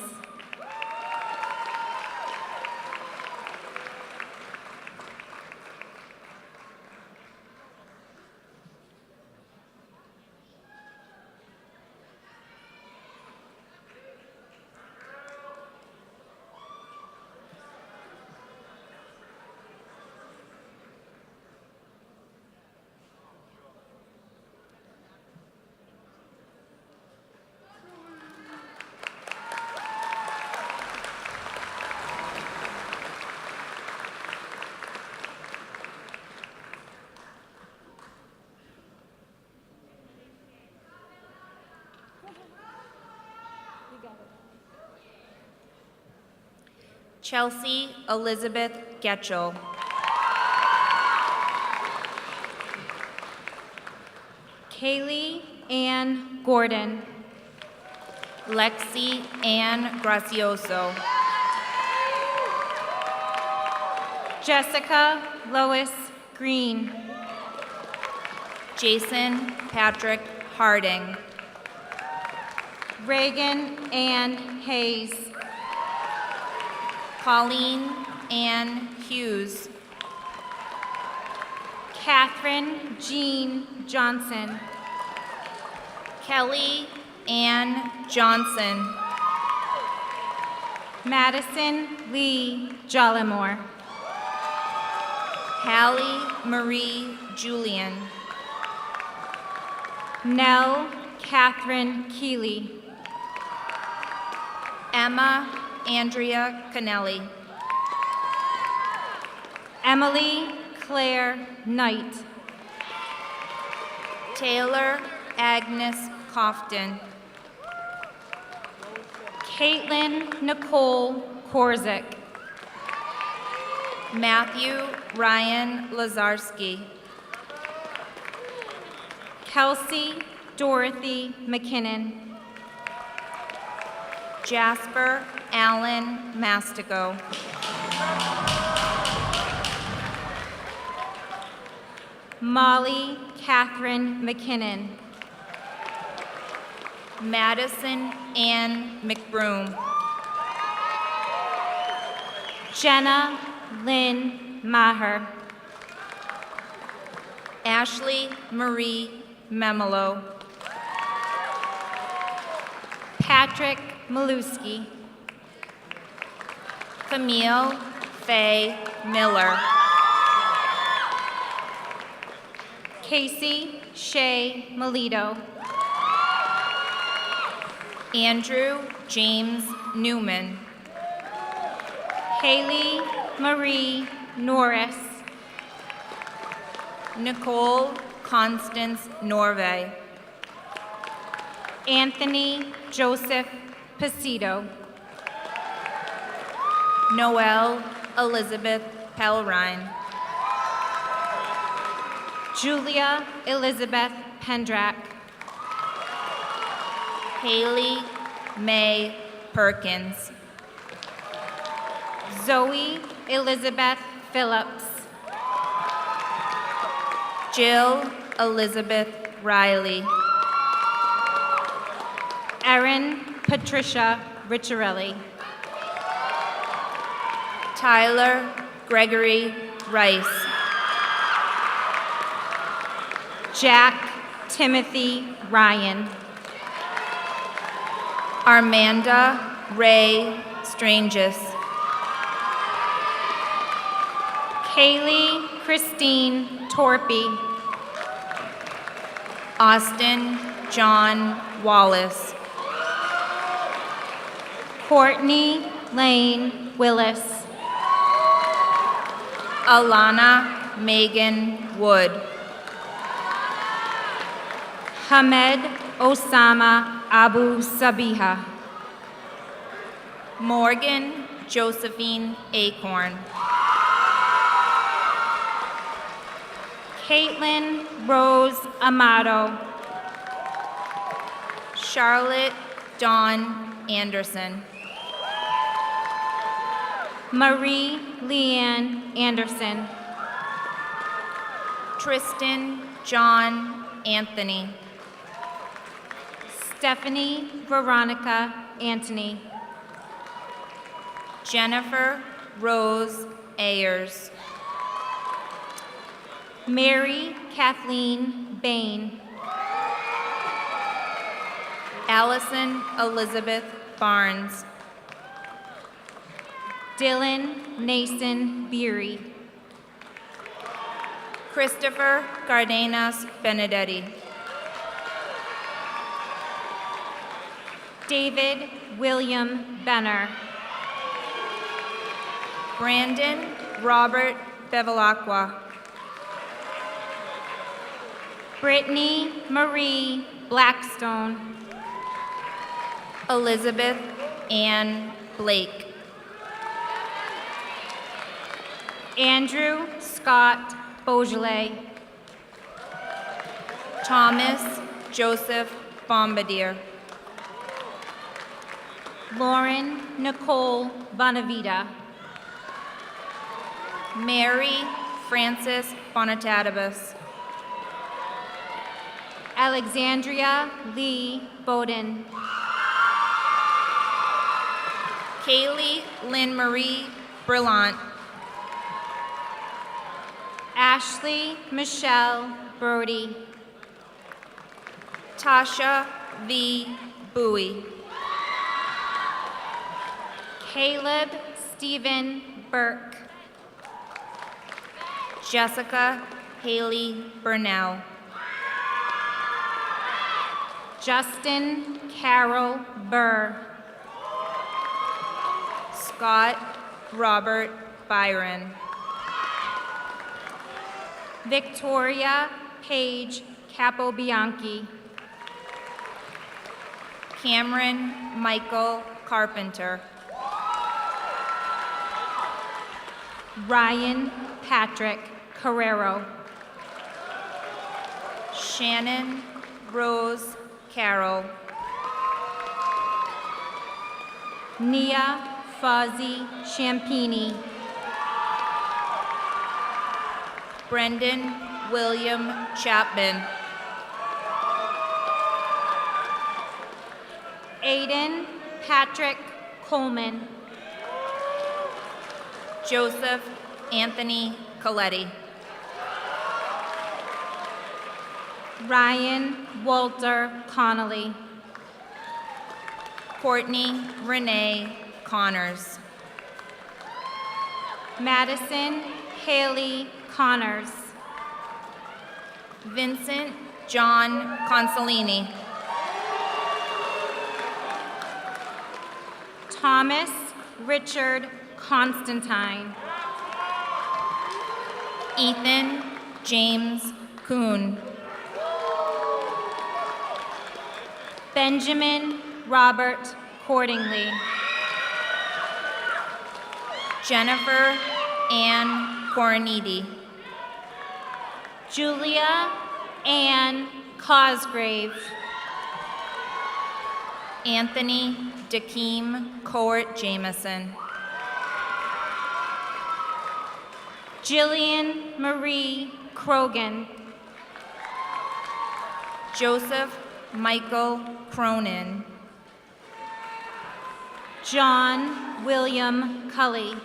Chelsea Elizabeth Getchell. Kaylee Ann Gordon. Lexi Ann Gracioso. Jessica Lois Green. Jason Patrick Harding. Reagan Ann Hayes. Colleen Ann Hughes. Catherine Jean Johnson. Kelly Ann Johnson. Madison Lee Jollimore. Hallie Marie Julian. Nell Catherine Keeley. Emma Andrea Cannelli. Emily Claire Knight. Taylor Agnes Cofton. Caitlin Nicole Korzik. Matthew Ryan Lazarski. Kelsey Dorothy McKinnon. Jasper Allen Mastico. Molly Catherine McKinnon. Madison Ann McBroom. Jenna Lynn Maher. Ashley Marie Memelo. Patrick Maluski. Camille Faye Miller. Casey Shea Melito. Andrew James Newman. Haley Marie Norris. Nicole Constance Norvay. Anthony Joseph Pacito. Noelle Elizabeth Pellrine. Julia Elizabeth Pendrak. Haley May Perkins. Zoe Elizabeth Phillips. Jill Elizabeth Riley. Erin Patricia Ricciarelli. Tyler Gregory Rice. Jack Timothy Ryan. Armanda Ray Stranges. Kaylee Christine Torpy. Austin John Wallace. Courtney Lane Willis. Alana Megan Wood. Hamed Osama Abu Sabiha. Morgan Josephine Acorn. Caitlin Rose Amato. Charlotte Dawn Anderson. Marie Leanne Anderson. Tristan John Anthony. Stephanie Veronica Antony. Jennifer Rose Ayers. Mary Kathleen Bain. Allison Elizabeth Barnes. Dylan Nason Beery. Christopher Cardenas Benedetti. David William Benner. Brandon Robert Bevilacqua. Brittany Marie Blackstone. Elizabeth Ann Blake. Andrew Scott Beaujolais. Thomas Joseph Bombardier. Lauren Nicole Bonavita. Mary Frances Bonatatabas. Alexandria Lee Bowden. Kaylee Lynn Marie Brillant. Ashley Michelle Brody. Tasha V. Bowie. Caleb Stephen Burke. Jessica Haley Burnell. Justin Carroll Burr. Scott Robert Byron. Victoria Paige Capobianchi. Cameron Michael Carpenter. Ryan Patrick Carrero. Shannon Rose Carroll. Nia Fozzie Champini. Brendan William Chapman. Aiden Patrick Coleman. Joseph Anthony Coletti. Ryan Walter Connolly. Courtney Renee Connors. Madison Haley Connors. Vincent John Consolini. Thomas Richard Constantine. Ethan James Kuhn. Benjamin Robert Cordingly. Jennifer Ann Coroniti. Julia Ann Cosgrave. Anthony Dakeem Court Jameson. Jillian Marie Krogan. Joseph Michael Cronin. John William Cully.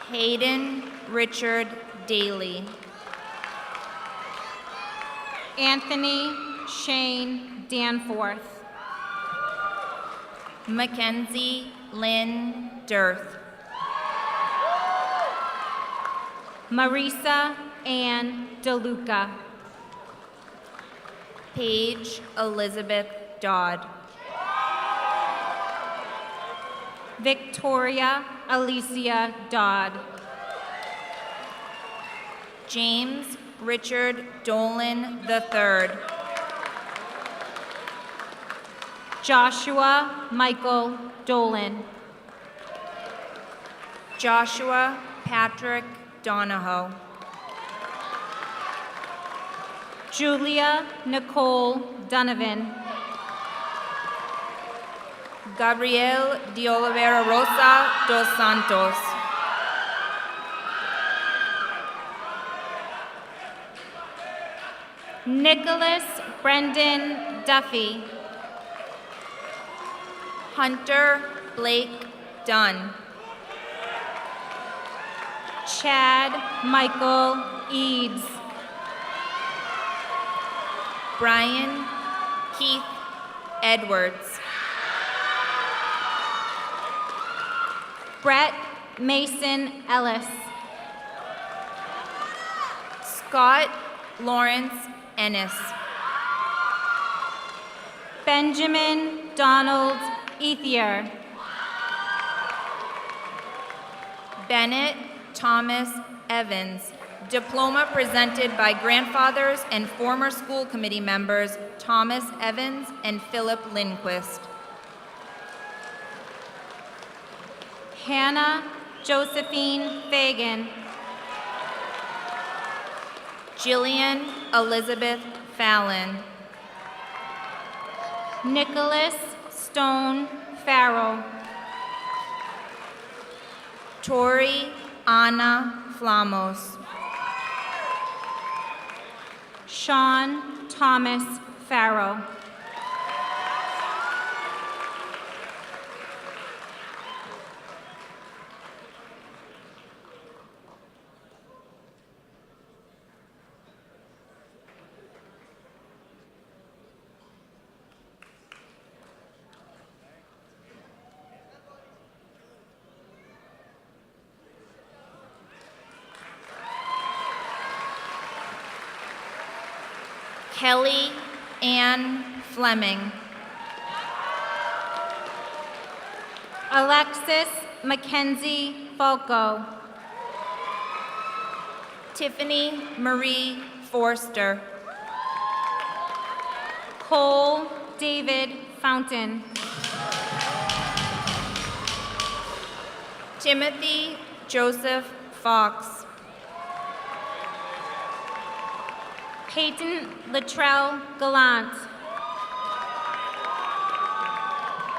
Hayden Richard Daly. Anthony Shane Danforth. Mackenzie Lynn Dirth. Marisa Ann DeLuca. Paige Elizabeth Dodd. Victoria Alicia Dodd. James Richard Dolan III. Joshua Michael Dolan. Joshua Patrick Donahoe. Julia Nicole Donovan. Gabriel de Oliveira Rosa dos Santos. Nicholas Brendan Duffy. Hunter Blake Dunn. Chad Michael Eads. Brian Keith Edwards. Brett Mason Ellis. Scott Lawrence Ennis. Benjamin Donald Ethier. Bennett Thomas Evans. Diploma presented by grandfathers and former school committee members Thomas Evans and Philip Lindquist. Hannah Josephine Fagan. Jillian Elizabeth Fallon. Nicholas Stone Farrell. Tori Anna Flamos. Sean Thomas Farrell. Kelly Ann Fleming. Alexis Mackenzie Falco. Tiffany Marie Forster. Cole David Fountain. Timothy Joseph Fox. Peyton Latrell Gallant.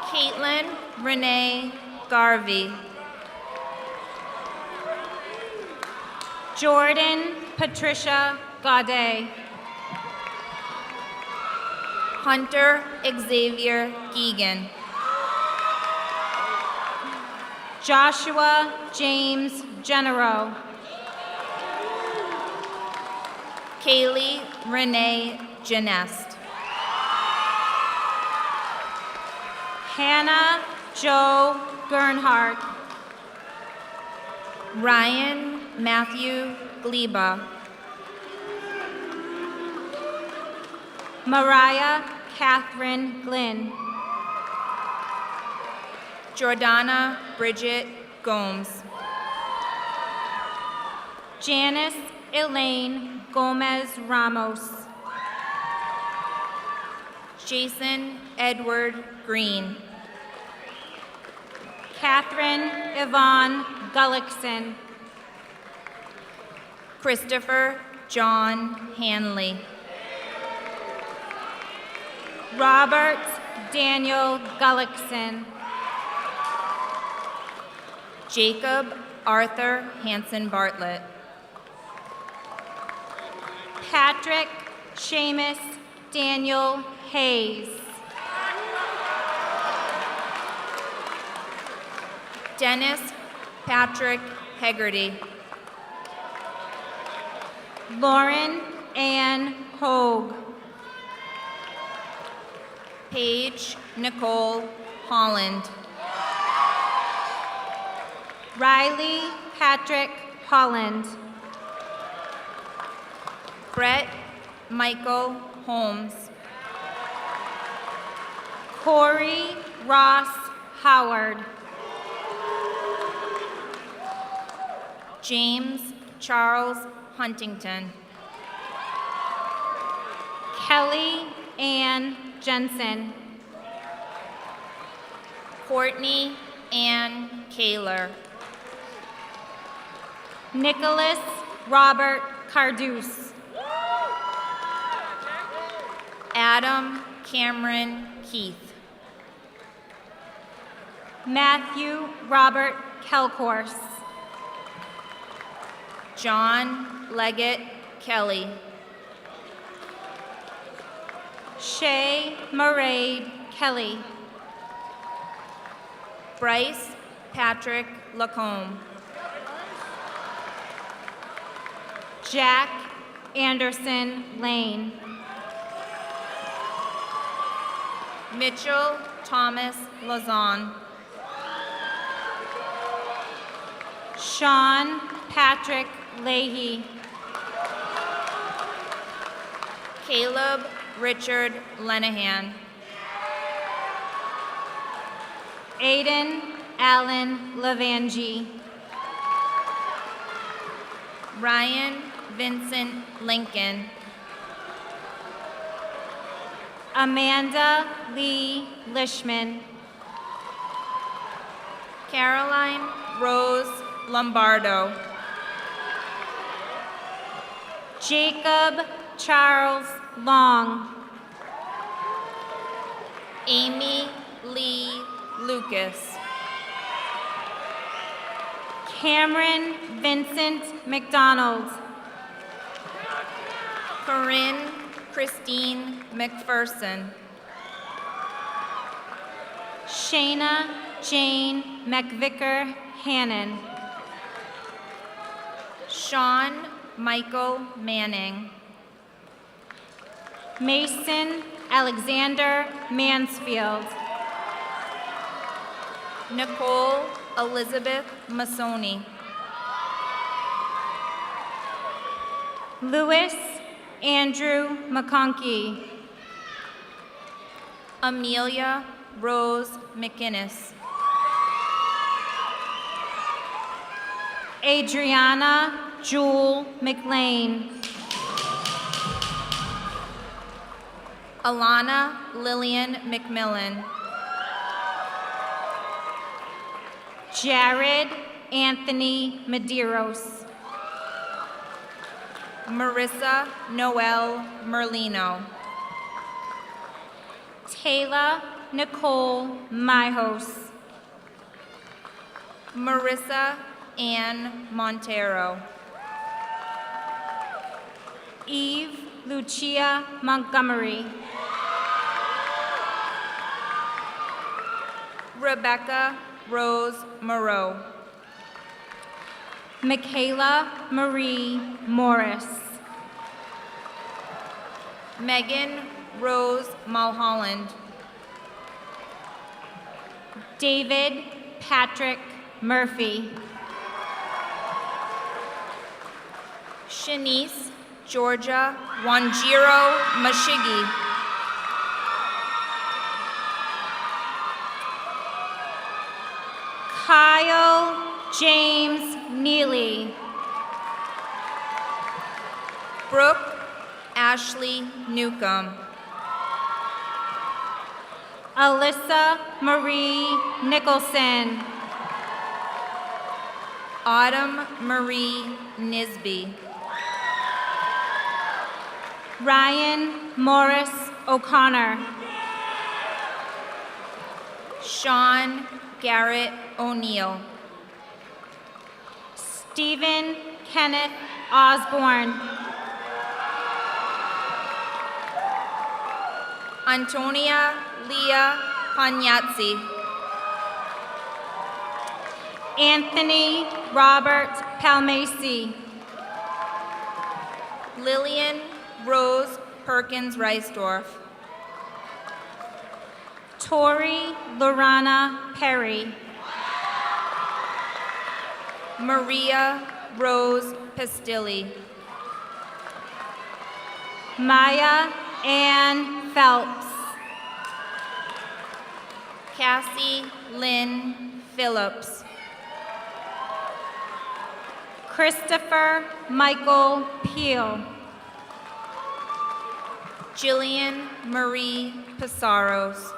Caitlin Renee Garvey. Jordan Patricia Gaudet. Hunter Xavier Geegan. Joshua James Genero. Kaylee Renee Genest. Hannah Jo Gernhardt. Ryan Matthew Gleba. Mariah Catherine Glynn. Jordana Bridget Gomes. Janice Elaine Gomez Ramos. Jason Edward Green. Catherine Yvonne Gullickson. Christopher John Hanley. Robert Daniel Gullickson. Jacob Arthur Hanson Bartlett. Patrick Seamus Daniel Hayes. Dennis Patrick Hegarty. Lauren Ann Hogue. Paige Nicole Holland. Riley Patrick Holland. Brett Michael Holmes. Corey Ross Howard. James Charles Huntington. Kelly Ann Jensen. Courtney Ann Kaler. Nicholas Robert Carduce. Adam Cameron Keith. Matthew Robert Kelcourse. John Leggett Kelly. Shay Maraid Kelly. Bryce Patrick Lacombe. Jack Anderson Lane. Mitchell Thomas Lazon. Sean Patrick Leahy. Caleb Richard Lenahan. Aiden Allen Lavangie. Ryan Vincent Lincoln. Amanda Lee Lishman. Caroline Rose Lombardo. Jacob Charles Long. Amy Lee Lucas. Cameron Vincent McDonald. Corinne Christine McPherson. Shayna Jane McVicker Hannon. Sean Michael Manning. Mason Alexander Mansfield. Nicole Elizabeth Masoni. Louis Andrew McConkey. Amelia Rose McInnes. Adriana Jewel McLean. Alana Lillian McMillan. Jared Anthony Medeiros. Marissa Noel Merlino. Taylor Nicole Myhos. Marissa Ann Montero. Eve Lucia Montgomery. Rebecca Rose Moreau. Michaela Marie Morris. Megan Rose Mulholland. David Patrick Murphy. Shanice Georgia Wanjiro Mashigi. Kyle James Neely. Brooke Ashley Newcomb. Alyssa Marie Nicholson. Autumn Marie Nisby. Ryan Morris O'Connor. Sean Garrett O'Neill. Stephen Kenneth Osborne. Antonia Leah Pagnazzi. Anthony Robert Palmacy. Lillian Rose Perkins Reisdorf. Tori Lorana Perry. Maria Rose Pestilli. Maya Ann Phelps. Cassie Lynn Phillips. Christopher Michael Peel. Jillian Marie Pizarros.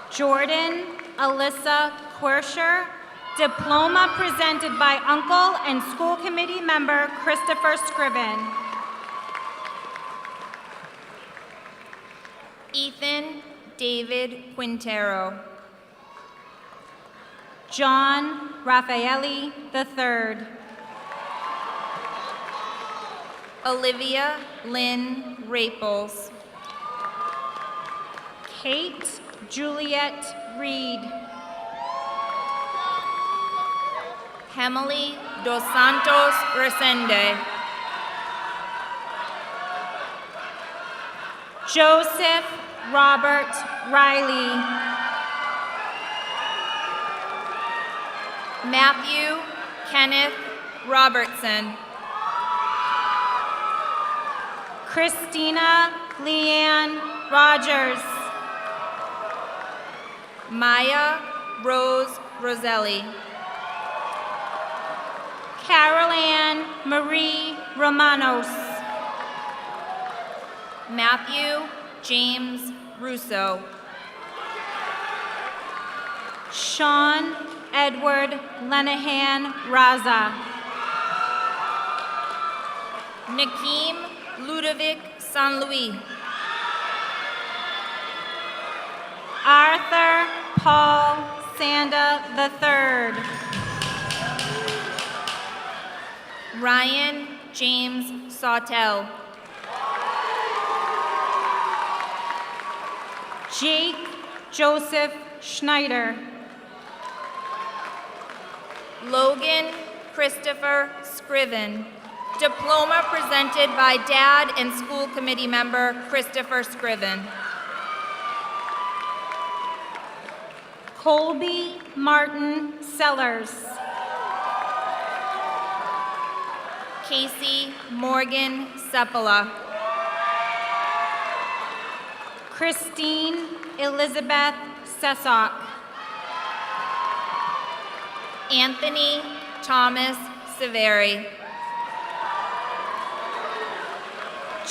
Jordan Alyssa Quersher. Diploma presented by uncle and school committee member Christopher Scriven. Ethan David Quintero. John Raffaelli III. Olivia Lynn Raples. Kate Juliet Reed. Emily Dos Santos Resende. Joseph Robert Riley. Matthew Kenneth Robertson. Christina Leanne Rogers. Maya Rose Roselli. Carol Ann Marie Romanos. Matthew James Russo. Sean Edward Lenahan Raza. Nakeem Ludovic San-Louis. Arthur Paul Sanda III. Ryan James Sawtell. Jake Joseph Schneider. Logan Christopher Scriven. Diploma presented by Dad and School Committee member Christopher Scriven. Colby Martin Sellers. Casey Morgan Sepola. Christine Elizabeth Sesok. Anthony Thomas Severi.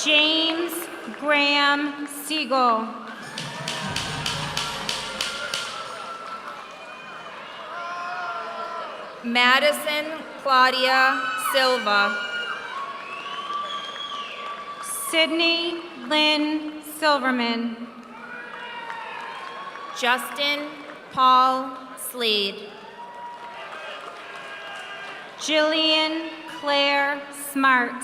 James Graham Siegel. Madison Claudia Silva. Sydney Lynn Silverman. Justin Paul Slade. Jillian Claire Smart.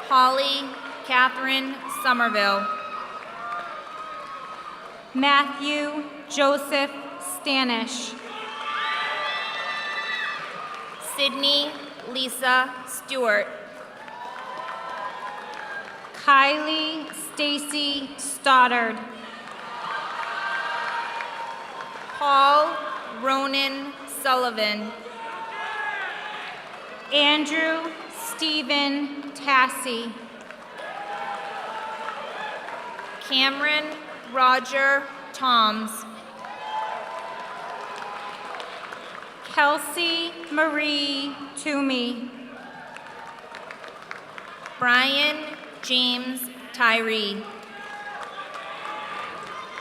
Holly Catherine Somerville. Matthew Joseph Stanish. Sydney Lisa Stewart. Kylie Stacy Stoddard. Paul Ronan Sullivan. Andrew Stephen Tassie. Cameron Roger Toms. Kelsey Marie Toomey. Brian James Tyree.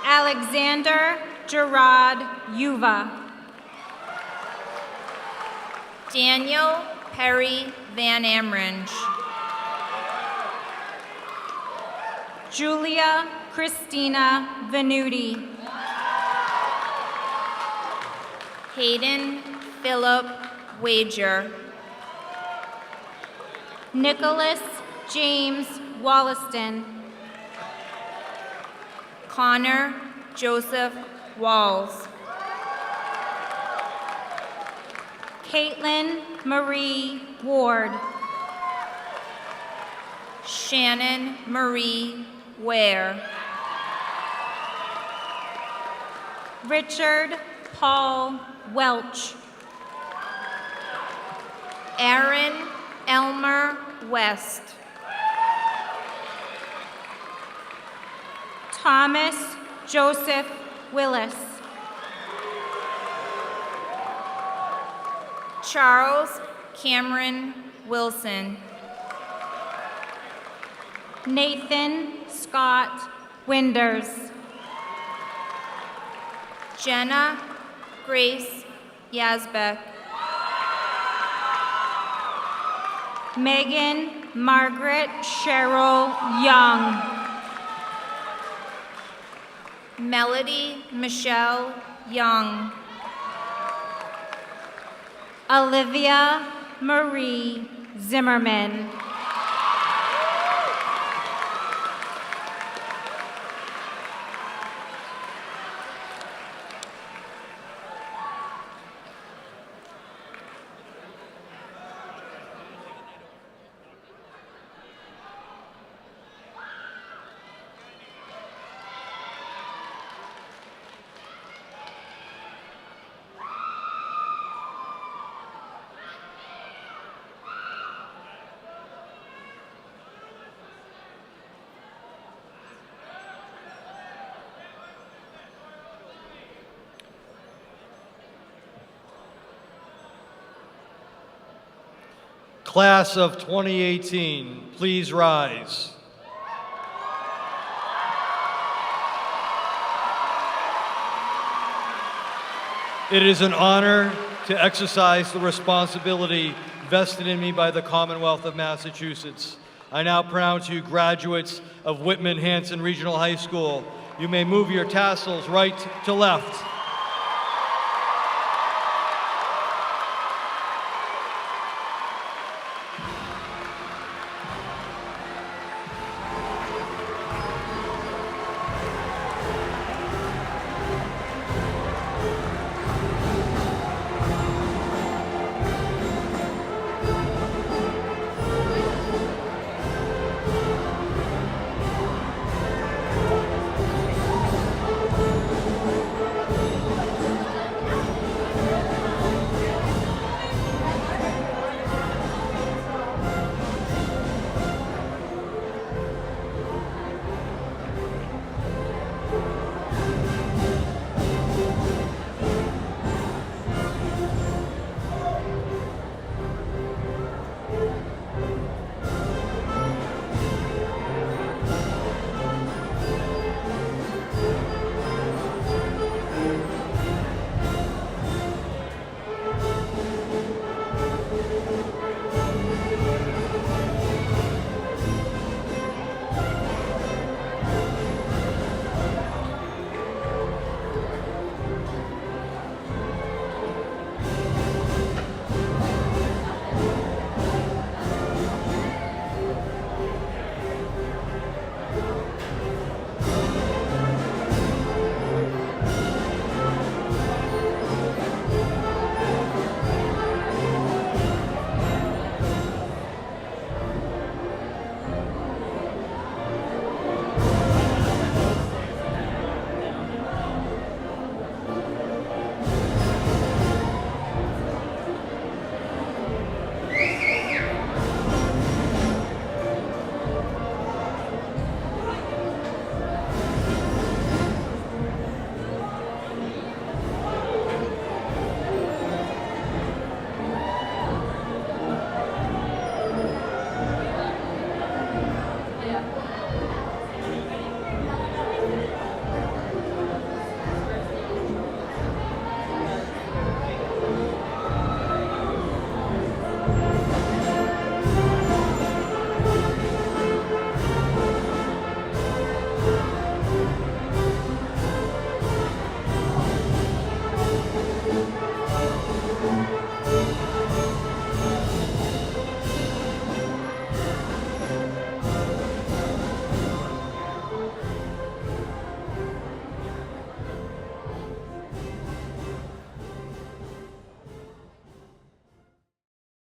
Alexander Gerard Yuva. Daniel Perry Van Amringe. Julia Christina Venuti. Hayden Philip Wager. Nicholas James Wollaston. Connor Joseph Walls. Caitlin Marie Ward. Shannon Marie Ware. Richard Paul Welch. Aaron Elmer West. Thomas Joseph Willis. Charles Cameron Wilson. Nathan Scott Winders. Jenna Grace Yazbek. Megan Margaret Cheryl Young. Melody Michelle Young. Olivia Marie Zimmerman. Class of 2018, please rise. It is an honor to exercise the responsibility vested in me by the Commonwealth of Massachusetts. I now pronounce you graduates of Whitman Hanson Regional High School. You may move your tassels right to left.